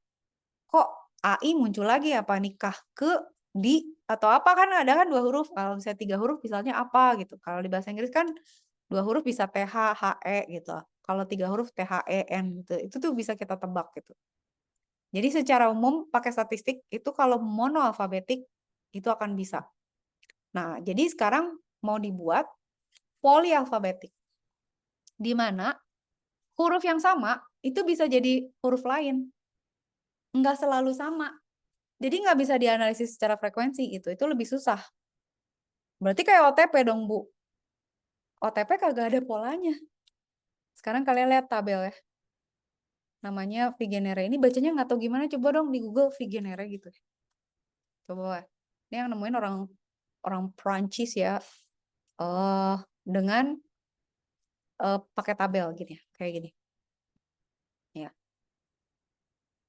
kok AI muncul lagi apa nikah ke di atau apa kan ada kan 2 huruf kalau misalnya 3 huruf misalnya apa gitu kalau di bahasa Inggris kan 2 huruf bisa TH HE gitu kalau 3 huruf THEN gitu itu tuh bisa kita tebak gitu jadi secara umum pakai statistik itu kalau monoalfabetik itu akan bisa nah jadi sekarang mau dibuat polyalfabetik di mana huruf yang sama itu bisa jadi huruf lain nggak selalu sama jadi nggak bisa dianalisis secara frekuensi gitu. Itu lebih susah. Berarti kayak OTP dong, Bu. OTP kagak ada polanya. Sekarang kalian lihat tabel ya. Namanya Vigenere. Ini bacanya nggak tahu gimana. Coba dong di Google Vigenere gitu. Coba. Ini yang nemuin orang Prancis ya. Dengan pakai tabel gini ya. Kayak gini. Ya.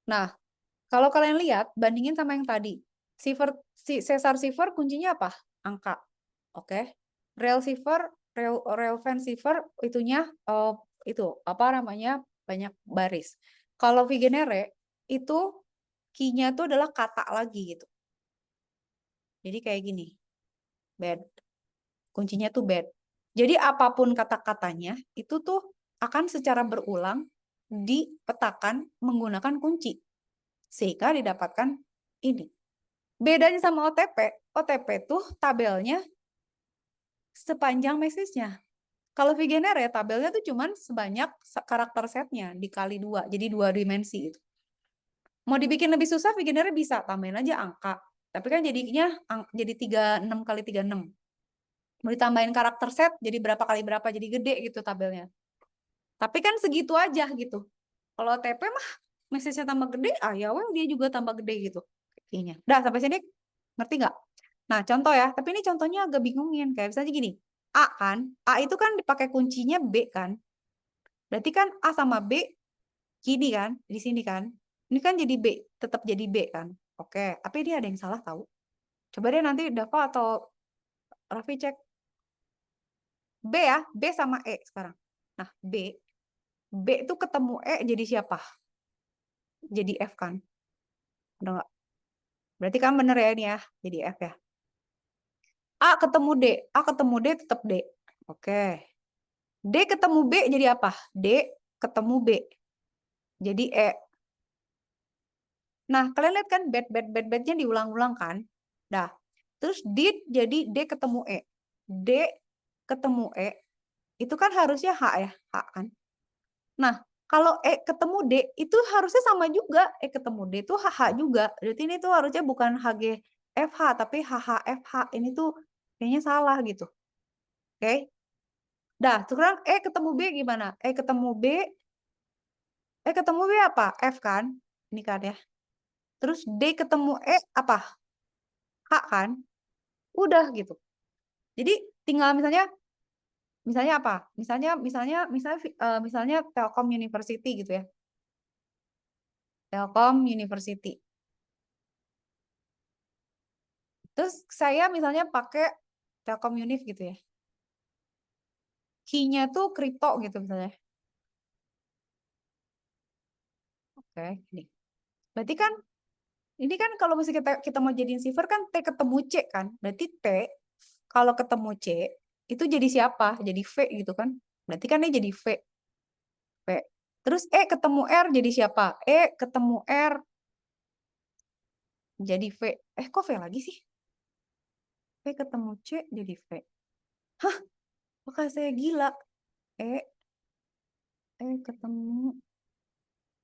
Nah, kalau kalian lihat, bandingin sama yang tadi. Caesar cipher kuncinya apa? Angka. Oke. Relevant cipher itunya itu apa namanya? Banyak baris. Kalau Vigenere itu key-nya tuh adalah kata lagi gitu. Jadi kayak gini. Bad. Kuncinya tuh bad. Jadi apapun kata-katanya itu tuh akan secara berulang dipetakan menggunakan kunci. Sehingga didapatkan ini. Bedanya sama OTP, OTP tuh tabelnya sepanjang message-nya. Kalau Vigenere tabelnya tuh cuman sebanyak karakter setnya dikali 2, jadi 2 dimensi gitu. Mau dibikin lebih susah, Vigenere bisa tambahin aja angka. Tapi kan jadinya jadi 36 kali 36. Mau ditambahin karakter set, jadi berapa kali berapa, jadi gede gitu tabelnya. Tapi kan segitu aja gitu. Kalau OTP mah message-nya tambah gede, ya well, dia juga tambah gede gitu. Kayaknya. Udah sampai sini ngerti nggak? Nah contoh ya, tapi ini contohnya agak bingungin. Kayak misalnya gini, A kan, A itu kan dipakai kuncinya B kan. Berarti kan A sama B gini kan, di sini kan. Ini kan jadi B, tetap jadi B kan. Oke, tapi ini ada yang salah tahu. Coba deh nanti Dava atau Raffi cek. B ya, B sama E sekarang. Nah, B itu ketemu E jadi siapa? Jadi F kan? Udah nggak? Berarti kan bener ya ini ya, jadi F ya. A ketemu D, A ketemu D tetap D. Oke. D ketemu B jadi apa? D ketemu B. Jadi E. Nah, kalian lihat kan bet-nya diulang-ulang kan? Nah, terus D jadi D ketemu E. D ketemu E, itu kan harusnya H ya, H kan? Nah, kalau E ketemu D, itu harusnya sama juga. E ketemu D itu HH juga. Berarti ini tuh harusnya bukan HGFH, tapi HHFH. Ini tuh kayaknya salah gitu. Oke? Dah, sekarang E ketemu B gimana? E ketemu B apa? F kan? Ini kan ya. Terus D ketemu E apa? H kan? Udah gitu. Jadi tinggal misalnya apa? Misalnya Telkom University gitu ya. Telkom University. Terus saya misalnya pakai Telkom Univ gitu ya. Key-nya tuh kripto gitu misalnya. Oke, ini. Berarti kan ini kan kalau misalnya kita mau jadiin cipher kan T ketemu C kan. Berarti T kalau ketemu C itu jadi siapa? Jadi V gitu kan. Berarti kan ini jadi V. V. Terus E ketemu R jadi siapa? E ketemu R jadi V. Kok V lagi sih? V ketemu C jadi V. Hah? Apakah saya gila? E ketemu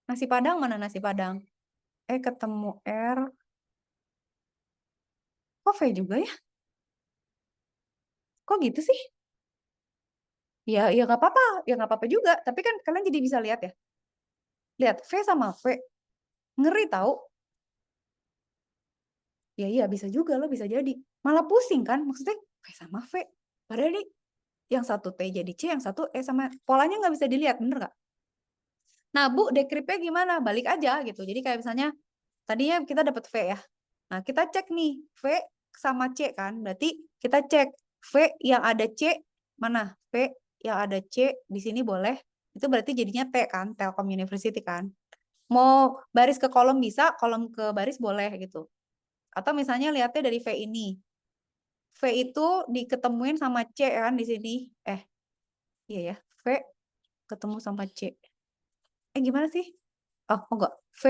nasi Padang mana nasi Padang? E ketemu R. Kok V juga ya? Kok gitu sih? Ya nggak apa-apa, ya nggak apa-apa juga. Tapi kan kalian jadi bisa lihat ya. Lihat V sama V, ngeri tahu. Ya iya bisa juga loh, bisa jadi. Malah pusing kan, maksudnya V sama V. Padahal ini yang satu T jadi C, yang satu E sama polanya nggak bisa dilihat, bener nggak? Nah Bu, dekripnya gimana? Balik aja gitu. Jadi kayak misalnya tadinya kita dapat V ya. Nah kita cek nih V sama C kan, berarti kita cek V yang ada C mana? V yang ada C di sini boleh. Itu berarti jadinya T kan, Telkom University kan. Mau baris ke kolom bisa, kolom ke baris boleh gitu. Atau misalnya lihatnya dari V ini. V itu diketemuin sama C kan di sini. Iya ya, V ketemu sama C. Gimana sih? Oh, enggak. V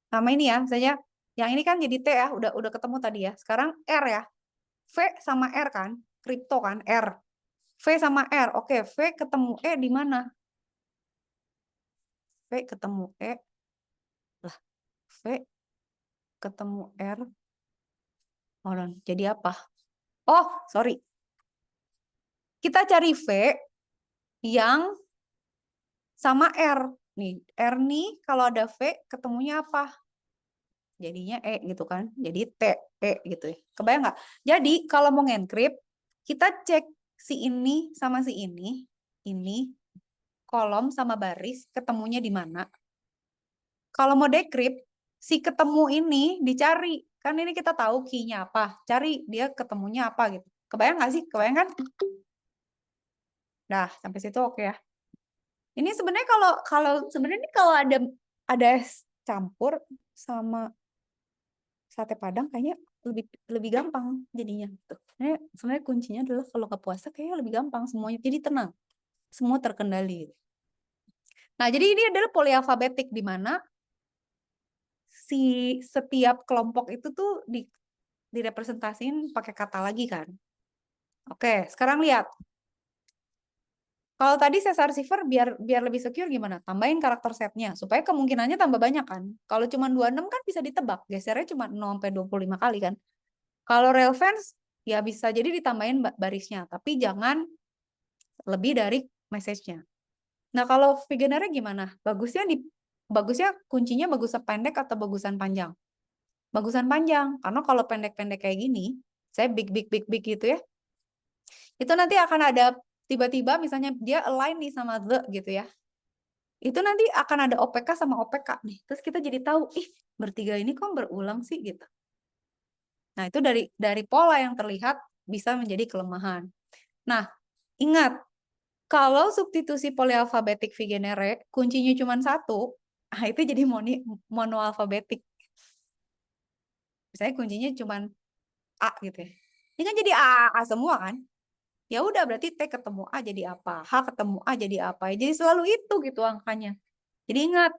sama ini ya, misalnya yang ini kan jadi T ya, udah ketemu tadi ya. Sekarang R ya. V sama R kan, kripto kan, R. V sama R. Oke, V ketemu E di mana? V ketemu E. Lah, V ketemu R. Hold on, jadi apa? Oh, sorry. Kita cari V yang sama R. Nih, R nih kalau ada V ketemunya apa? Jadinya E gitu kan. Jadi T, E gitu ya. Kebayang nggak? Jadi kalau mau ngencrypt, kita cek si ini sama si ini kolom sama baris ketemunya di mana. Kalau mau decrypt, si ketemu ini dicari. Kan ini kita tahu key-nya apa. Cari dia ketemunya apa gitu. Kebayang nggak sih? Kebayang kan? Nah, sampai situ oke ya. Ini sebenarnya kalau ada campur sama sate Padang kayaknya lebih gampang jadinya gitu. Sebenarnya kuncinya adalah kalau ke puasa kayaknya lebih gampang semuanya. Jadi tenang. Semua terkendali. Nah, jadi ini adalah polyalfabetik di mana si setiap kelompok itu tuh direpresentasiin pakai kata lagi kan. Oke, sekarang lihat. Kalau tadi Caesar Cipher biar lebih secure gimana? Tambahin karakter setnya supaya kemungkinannya tambah banyak kan. Kalau cuma 26 kan bisa ditebak, gesernya cuma 0 sampai 25 kali kan. Kalau relevance ya bisa jadi ditambahin barisnya, tapi jangan lebih dari message-nya. Nah, kalau Vigenère gimana? Bagusnya kuncinya bagusan pendek atau bagusan panjang? Bagusan panjang, karena kalau pendek-pendek kayak gini, saya big gitu ya, itu nanti akan ada tiba-tiba misalnya dia align nih sama the gitu ya, itu nanti akan ada OPK sama OPK nih, terus kita jadi tahu, bertiga ini kok berulang sih gitu. Nah, itu dari pola yang terlihat bisa menjadi kelemahan. Nah, ingat, kalau substitusi polyalfabetik Vigenère kuncinya cuma satu, itu jadi monoalfabetik. Misalnya kuncinya cuma A gitu ya. Ini kan jadi A semua kan? Ya udah berarti T ketemu A jadi apa? H ketemu A jadi apa? Jadi selalu itu gitu angkanya. Jadi ingat,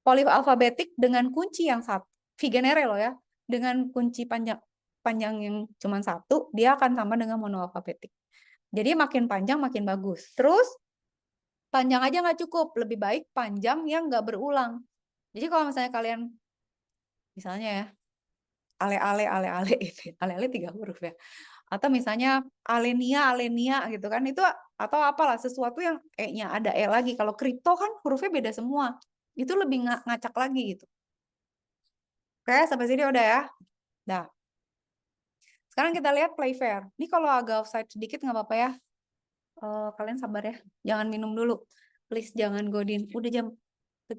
polyalfabetik dengan kunci yang satu, Vigenère loh ya, dengan kunci panjang yang cuma satu, dia akan sama dengan monoalfabetik. Jadi makin panjang makin bagus. Terus panjang aja nggak cukup, lebih baik panjang yang nggak berulang. Jadi kalau misalnya kalian, misalnya ya, ale-ale itu, ale-ale 3 huruf ya. Atau misalnya alenia gitu kan, itu atau apalah sesuatu yang E-nya ada E lagi. Kalau kripto kan hurufnya beda semua. Itu lebih ngacak lagi gitu. Oke, sampai sini udah ya. Nah, sekarang kita lihat Playfair. Ini kalau agak offside sedikit nggak apa-apa ya. Kalian sabar ya. Jangan minum dulu. Please jangan godin. Udah jam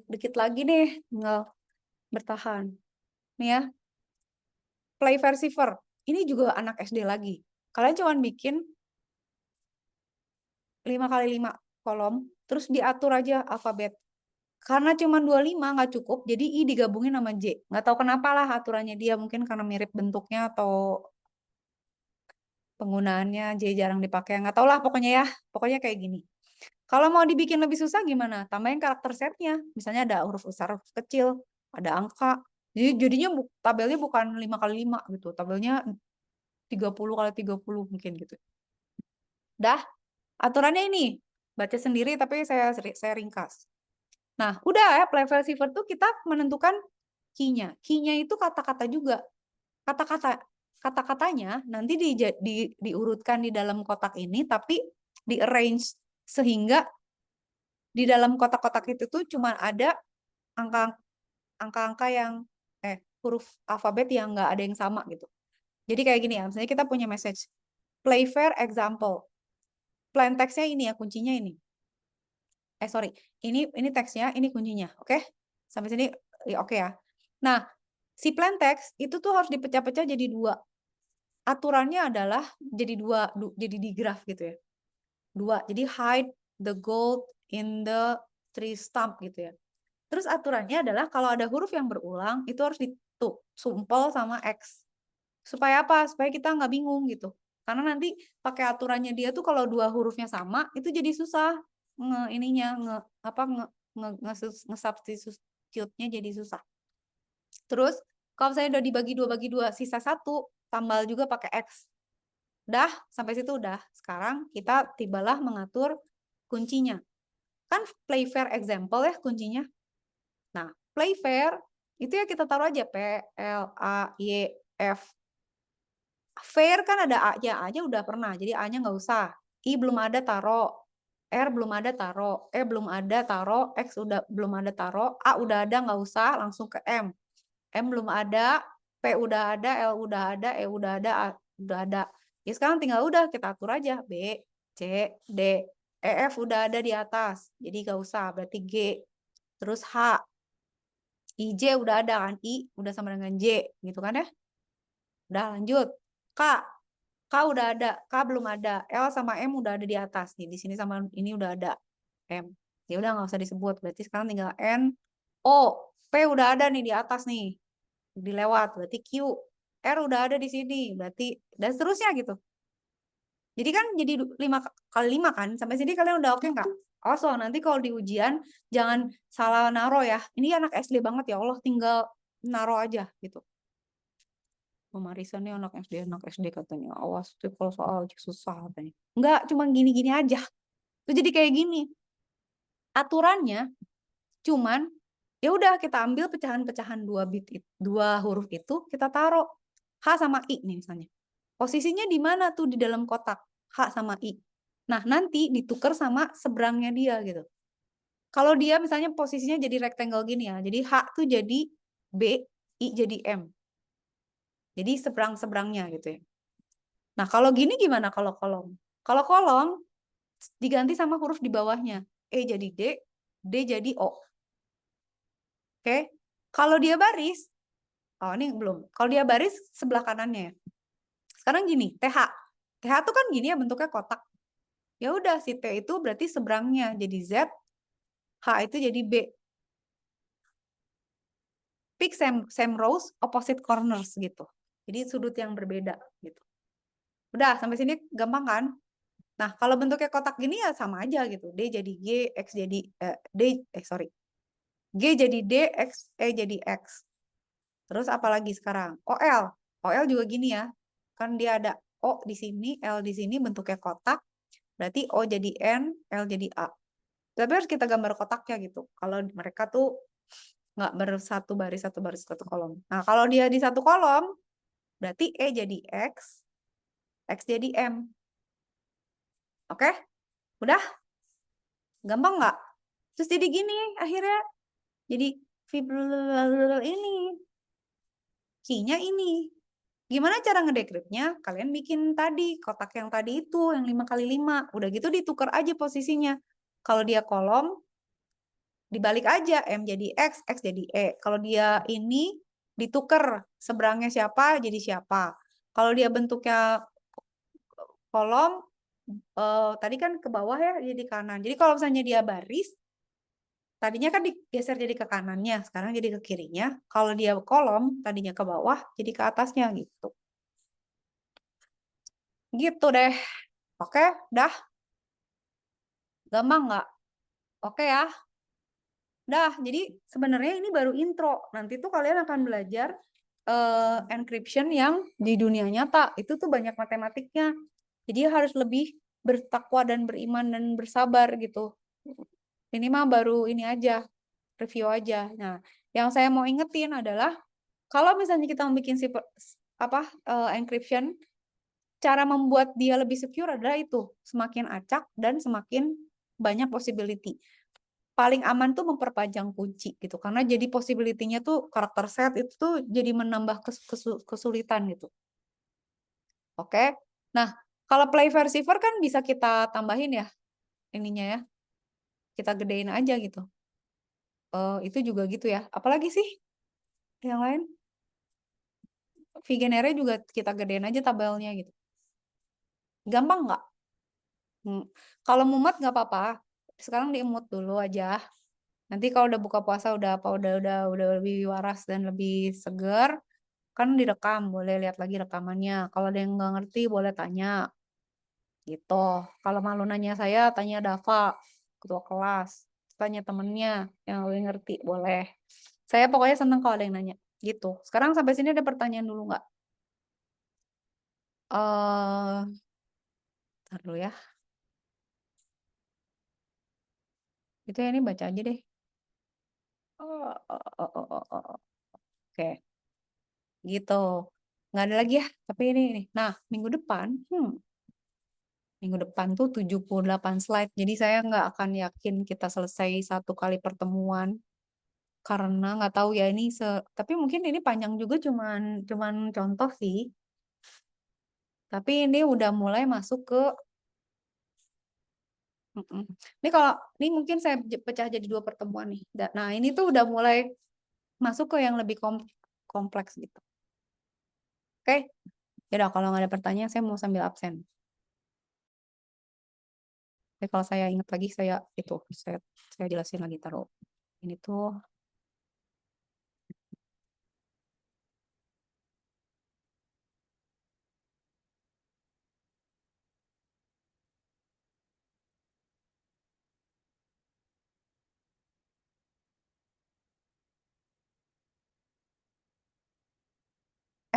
dikit lagi nih. Tinggal bertahan. Nih ya. Playfair Cipher. Ini juga anak SD lagi. Kalian cuma bikin 5 kali 5 kolom. Terus diatur aja alfabet. Karena cuma 25 nggak cukup, jadi I digabungin sama J. Nggak tahu kenapa lah aturannya dia, mungkin karena mirip bentuknya atau penggunaannya J jarang dipakai. Nggak tahu lah pokoknya ya. Pokoknya kayak gini. Kalau mau dibikin lebih susah gimana? Tambahin karakter setnya. Misalnya ada huruf besar, huruf kecil, ada angka. Jadi jadinya tabelnya bukan 5 kali 5 gitu. Tabelnya 30 kali 30 mungkin gitu. Dah, aturannya ini. Baca sendiri tapi saya ringkas. Nah, udah ya, Playfair Cipher tuh kita menentukan key-nya. Key-nya itu kata-kata juga. Kata-katanya nanti diurutkan di dalam kotak ini, tapi di-arrange sehingga di dalam kotak-kotak itu tuh cuma ada angka-angka yang huruf alfabet yang nggak ada yang sama gitu. Jadi kayak gini ya, misalnya kita punya message Playfair example. Plain text-nya ini ya, kuncinya ini. Sorry, ini teksnya, ini kuncinya, oke? Sampai sini ya, oke ya. Nah, si plain text itu tuh harus dipecah-pecah jadi 2. Aturannya adalah jadi 2, jadi di graf gitu ya. 2, jadi hide the gold in the tree stump gitu ya. Terus aturannya adalah kalau ada huruf yang berulang, itu harus disumpel sama X. Supaya apa? Supaya kita nggak bingung gitu. Karena nanti pakai aturannya dia tuh kalau 2 hurufnya sama, itu jadi susah. Nge-substitute-nya jadi susah. Terus kalau saya udah dibagi 2, sisa 1, tambal juga pakai X. Udah, sampai situ udah. Sekarang kita tibalah mengatur kuncinya. Kan Playfair example ya kuncinya. Nah, Playfair itu ya kita taruh aja P, L, A, Y, F. Fair kan ada A-nya, A-nya udah pernah, jadi A-nya nggak usah. I belum ada, taruh. R belum ada, taruh. E belum ada, taruh. X udah belum ada, taruh. A udah ada, nggak usah, langsung ke M. M belum ada, P udah ada, L udah ada, E udah ada, A udah ada. Ya sekarang tinggal udah kita atur aja. B, C, D, E, F udah ada di atas. Jadi nggak usah, berarti G. Terus H. I, J udah ada kan? I udah sama dengan J, gitu kan ya? Udah lanjut. K udah ada, K belum ada, L sama M udah ada di atas nih, di sini sama ini udah ada M. Ya udah nggak usah disebut, berarti sekarang tinggal N, O, P udah ada nih di atas nih, dilewat, berarti Q, R udah ada di sini, berarti dan seterusnya gitu. Jadi kan jadi 5 kali 5 kan, sampai sini kalian udah oke nggak? Awas loh, nanti kalau di ujian jangan salah naro ya. Ini anak SD banget ya Allah, tinggal naro aja gitu. Marisa nih anak SD katanya. Awas tuh kalau soal susah katanya. Enggak, cuma gini-gini aja. Itu jadi kayak gini. Aturannya cuman ya udah kita ambil pecahan-pecahan 2 huruf itu kita taruh H sama I nih misalnya. Posisinya di mana tuh di dalam kotak H sama I. Nah, nanti ditukar sama seberangnya dia gitu. Kalau dia misalnya posisinya jadi rectangle gini ya. Jadi H tuh jadi B, I jadi M. Jadi seberang-seberangnya gitu ya. Nah, kalau gini gimana kalau kolom? Kalau kolom diganti sama huruf di bawahnya. E jadi D, D jadi O. Oke. Kalau dia baris, oh ini belum. Kalau dia baris sebelah kanannya ya. Sekarang gini, TH. TH tuh kan gini ya bentuknya kotak. Ya udah si T itu berarti seberangnya jadi Z, H itu jadi B. Pick same rows, opposite corners gitu. Jadi sudut yang berbeda gitu. Udah sampai sini gampang kan? Nah, kalau bentuknya kotak gini ya sama aja gitu. D jadi G, X jadi G jadi D, X E jadi X. Terus apalagi sekarang? OL. OL juga gini ya. Kan dia ada O di sini, L di sini bentuknya kotak. Berarti O jadi N, L jadi A. Tapi harus kita gambar kotaknya gitu. Kalau mereka tuh nggak bersatu baris, satu kolom. Nah, kalau dia di satu kolom, berarti E jadi X jadi M. Oke? Udah? Gampang nggak? Terus jadi gini akhirnya. Jadi ini. Key-nya ini. Gimana cara ngedekryptnya? Kalian bikin tadi, kotak yang tadi itu, yang 5x5. Udah gitu ditukar aja posisinya. Kalau dia kolom, dibalik aja. M jadi X jadi E. Kalau dia ini, ditukar. Seberangnya siapa, jadi siapa. Kalau dia bentuknya kolom, tadi kan ke bawah ya, jadi kanan. Jadi kalau misalnya dia baris, tadinya kan digeser jadi ke kanannya, sekarang jadi ke kirinya. Kalau dia kolom, tadinya ke bawah, jadi ke atasnya gitu. Gitu deh. Oke, dah. Gampang nggak? Oke ya. Dah, jadi sebenarnya ini baru intro. Nanti tuh kalian akan belajar encryption yang di dunia nyata. Itu tuh banyak matematiknya. Jadi harus lebih bertakwa dan beriman dan bersabar gitu. Ini mah baru ini aja, review aja. Nah, yang saya mau ingetin adalah kalau misalnya kita bikin encryption, cara membuat dia lebih secure adalah itu, semakin acak dan semakin banyak possibility. Paling aman tuh memperpanjang kunci gitu, karena jadi possibility-nya tuh karakter set itu tuh jadi menambah kesulitan gitu. Oke. Nah, kalau play versiver kan bisa kita tambahin ya ininya ya. Kita gedein aja gitu. Itu juga gitu ya. Apalagi sih yang lain? Vigenere juga kita gedein aja tabelnya gitu. Gampang nggak? Kalau mumet nggak apa-apa. Sekarang di-mute dulu aja. Nanti kalau udah buka puasa udah lebih waras dan lebih seger, kan direkam, boleh lihat lagi rekamannya. Kalau ada yang nggak ngerti boleh tanya. Gitu. Kalau malu nanya saya, tanya Dava, ketua kelas. Tanya temennya yang lebih ngerti, boleh. Saya pokoknya seneng kalau ada yang nanya. Gitu. Sekarang sampai sini ada pertanyaan dulu nggak? Ntar dulu ya. Itu ya, ini baca aja deh. Oke. Gitu. Nggak ada lagi ya. Tapi ini. Nah, minggu depan tuh 78 slide. Jadi saya nggak akan yakin kita selesai 1 kali pertemuan. Karena nggak tahu ya ini tapi mungkin ini panjang juga cuman contoh sih. Tapi ini udah mulai masuk ke ini ini mungkin saya pecah jadi 2 pertemuan nih. Nah, ini tuh udah mulai masuk ke yang lebih kompleks gitu. Oke. Ya udah, kalau nggak ada pertanyaan saya mau sambil absen. Tapi kalau saya ingat lagi saya jelasin lagi taruh ini tuh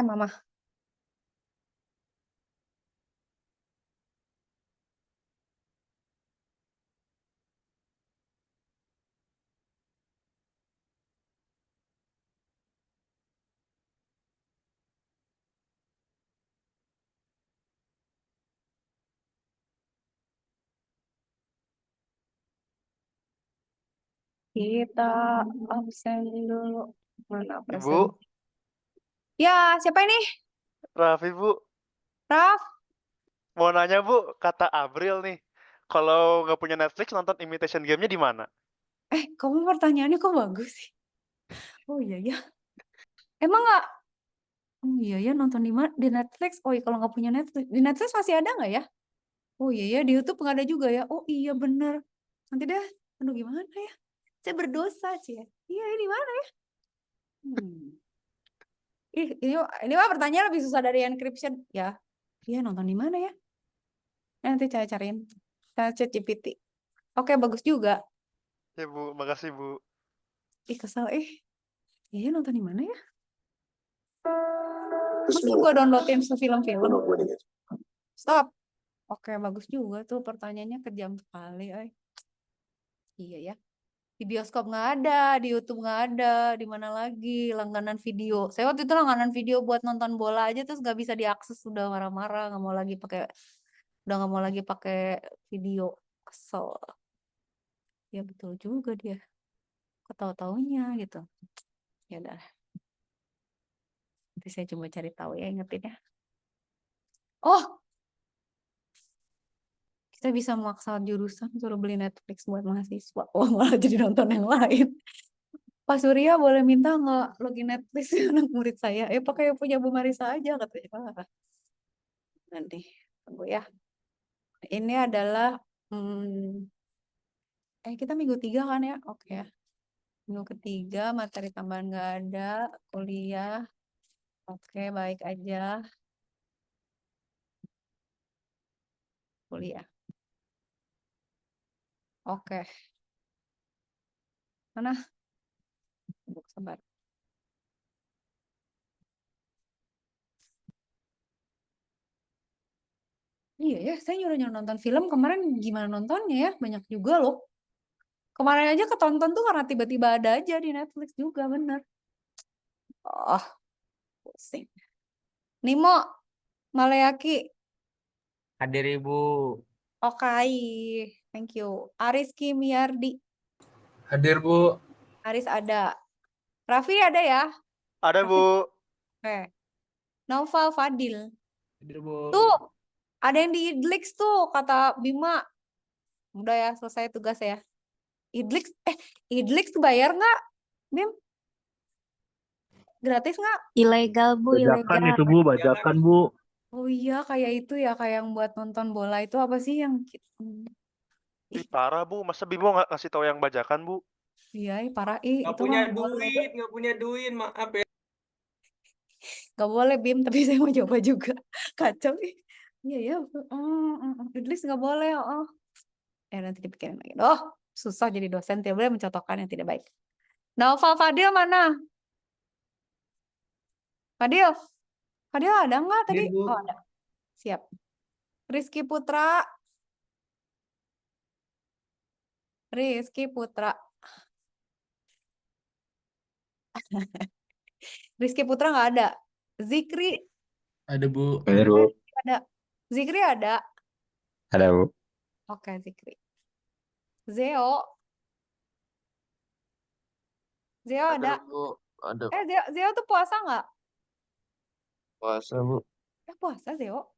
Mama. Kita absen dulu. Mana Ibu, absen? Ya, siapa ini? Raffi Bu. Raf? Mau nanya Bu, kata Abril nih. Kalau nggak punya Netflix, nonton Imitation Game-nya di mana? Kamu pertanyaannya kok bagus sih? Oh iya ya. Emang nggak? Oh iya ya, nonton di mana? Di Netflix. Oh iya, kalau nggak punya Netflix. Di Netflix masih ada nggak ya? Oh iya ya, di YouTube nggak ada juga ya. Oh iya bener. Nanti deh. Aduh gimana ya? Saya berdosa sih ya. Iya, ini mana ya? Ini mah pertanyaan lebih susah dari encryption. Ya, iya nonton di mana ya? Nanti saya cariin. Saya chat GPT. Oke, bagus juga. Ya Bu, makasih Bu. Kesel. Iya nonton di mana ya? Masa gue downloadin film-film? Stop. Oke, bagus juga tuh pertanyaannya kejam sekali. Iya ya. Di bioskop nggak ada, di YouTube nggak ada, di mana lagi langganan video. Saya waktu itu langganan video buat nonton bola aja terus nggak bisa diakses, udah marah-marah, nggak mau lagi pakai video, kesel. Ya betul juga dia, ketahu-taunya gitu. Ya udah, nanti saya coba cari tahu ya, ingetin ya. Oh, kita bisa memaksa jurusan suruh beli Netflix buat mahasiswa. Oh, malah jadi nonton yang lain. Pak Surya boleh minta nggak login Netflix anak murid saya? Pakai yang punya Bu Marisa aja katanya. Nanti tunggu ya. Ini adalah kita minggu 3 kan ya? Oke ya. Minggu ketiga materi tambahan nggak ada, kuliah. Oke, baik aja. Kuliah. Oke. Mana? Sabar. Iya ya, saya nyuruh nonton film kemarin gimana nontonnya ya? Banyak juga loh. Kemarin aja ketonton tuh karena tiba-tiba ada aja di Netflix juga, bener. Oh, pusing. Nimo, Maleaki. Hadir Ibu. Okai, thank you. Ariski Miardi. Hadir, Bu. Aris ada. Raffi ada ya? Ada Raffi. Bu. Oke. Noval Fadil. Hadir, Bu. Tuh, ada yang di Idlix tuh, kata Bima. Udah ya, selesai tugas ya. Idlix bayar nggak, Bim? Gratis nggak? Ilegal, Bu, Bajakan ilegal. itu Bu, bajakan Bu. Oh iya, kayak itu ya, kayak yang buat nonton bola itu apa sih yang... Ih, parah Bu, masa Bimo nggak ngasih tahu yang bajakan Bu? Iya, parah. Nggak Itu punya mah duit, nggak punya duit, maaf ya. nggak boleh, Bim, tapi saya mau coba juga. Kacau nih. Iya ya, Idlix nggak boleh. Nanti dipikirin lagi. Susah jadi dosen, tidak boleh mencontohkan yang tidak baik. Noval Fadil mana? Fadil ada nggak tadi? Hadir, Bu. Oh, ada. Siap. Rizky Putra. Rizky Putra nggak ada. Zikri Ada, Bu. Hadir, Bu. ada. Zikri ada. Ada, Bu. Oke, Zikri. Zeo ada. Bu. Ada Zeo tuh puasa nggak? puasa, Bu. Puasa Zeo.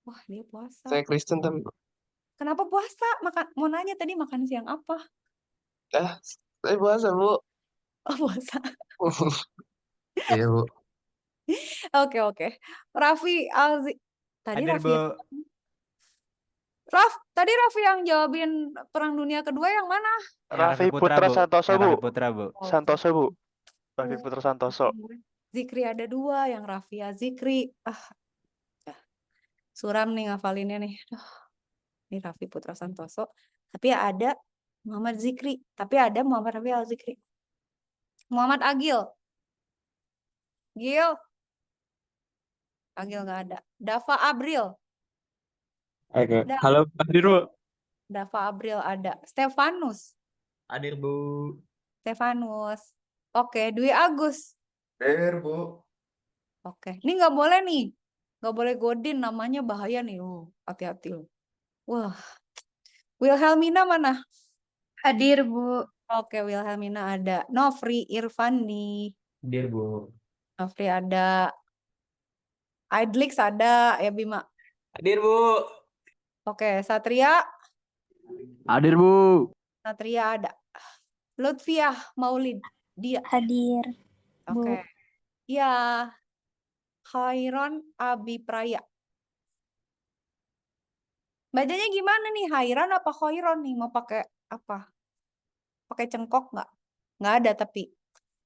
Wah, dia puasa. Saya Kristen tapi, Bu. Kenapa puasa? Mau nanya tadi makan siang apa? Saya puasa, Bu. Oh, puasa. Iya, Bu. Oke. Raffi Alzi. Tadi Hadir, Raffi. Bu. Tadi Raffi yang jawabin Perang Dunia Kedua yang mana? Raffi Putra Bu. Santoso Yang Bu. Raffi Putra, Bu. Santoso Bu. Raffi Putra Santoso. Zikri ada 2, yang Raffi ya Zikri. Suram nih ngafalinnya nih. Ini Raffi Putra Santoso. Tapi ada Muhammad Zikri. Tapi ada Muhammad Raffi Al Zikri. Muhammad Agil. Gil. Agil nggak ada. Dava Abril. Oke. Dah. Halo, hadir Bu. Dava Abril ada. Stefanus. Hadir Bu. Stefanus. Oke, Dwi Agus. Hadir Bu. Oke, ini nggak boleh nih. Nggak boleh Godin, namanya bahaya nih. Hati-hati loh. Wah, Wilhelmina mana? Hadir, Bu. Oke, Wilhelmina ada. Nofri Irfandi. Hadir Bu. Nofri ada. Idlix ada ya Bima. Hadir Bu. Oke, Satria. Hadir Bu. Satria ada. Lutfiah Maulid. Dia. Hadir. Oke. Ya. Khairon Abi Praya. Bacanya gimana nih? Khairon apa Khairon nih? Mau pakai apa? Pakai cengkok nggak? Nggak ada tapi.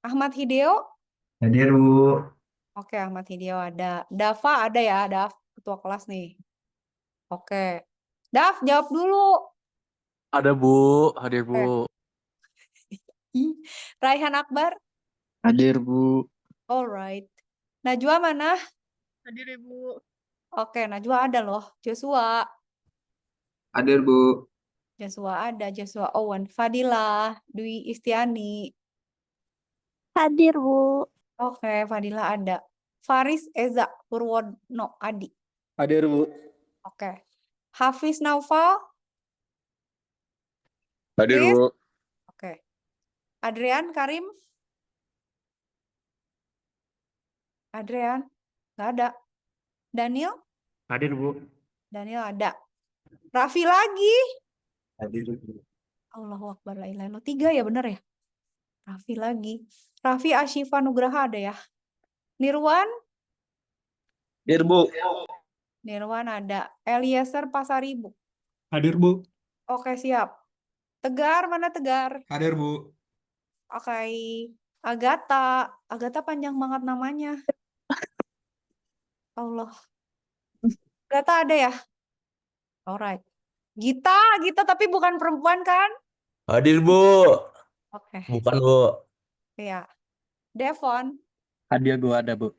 Ahmad Hideo. Hadir Bu. Oke, Ahmad Hideo ada. Dava ada ya, Dav. Ketua kelas nih. Oke. Dav, jawab dulu. Ada Bu, hadir Bu. Raihan Akbar. Hadir Bu. Alright. Najwa mana? Hadir, Ibu. Oke, Najwa ada loh. Joshua. Hadir Bu. Joshua ada. Joshua Owen. Fadila. Dwi Istiani. Hadir, Bu. Oke, Fadila ada. Faris Eza Purwono Adi. Hadir Bu. Oke. Hafiz Naufal. Hadir Hafiz. Bu. Oke. Adrian Karim. Adrian. Nggak ada. Daniel. Hadir Bu. Daniel ada. Raffi lagi. Hadir Bu. Allahu Akbar la ilaha illallah. 3 ya bener ya? Raffi lagi. Raffi Ashifa Nugraha ada ya? Nirwan. Hadir Bu. Nirwan ada. Eliezer Pasaribu. Hadir Bu. Oke, siap. Tegar, mana Tegar? Hadir Bu. Oke. Agatha. Agatha panjang banget namanya. Allah. Agatha ada ya? Alright. Gita tapi bukan perempuan kan? Hadir Bu. Oke. Bukan Bu. Iya. Devon. Hadir Bu, ada Bu.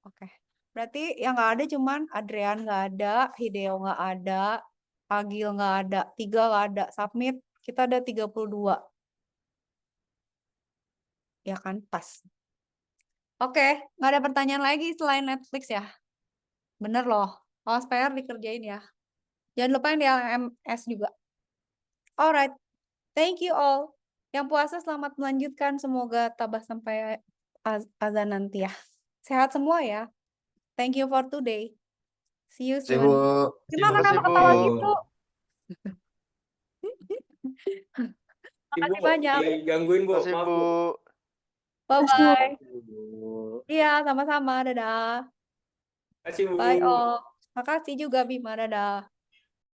Oke. Berarti yang nggak ada cuman Adrian nggak ada, Hideo nggak ada, Agil nggak ada, 3 nggak ada. Submit. Kita ada 32. Ya kan? Pas. Oke. Nggak ada pertanyaan lagi selain Netflix ya? Bener loh. Awas PR dikerjain ya. Jangan lupa yang di LMS juga. Alright. Thank you all. Yang puasa selamat melanjutkan. Semoga tabah sampai azan nanti ya. Sehat semua ya. Thank you for today. See you Hadir soon. Bu. Cuma Terima kenapa kasih, ketawa Bu. gitu? Makasih banyak. Gangguin Bu. Makasih, Maaf Bu. Bu. Bye-bye. Bu. Iya, sama-sama. Dadah. Makasih Bu. Bye all. Makasih juga Bima. Dadah.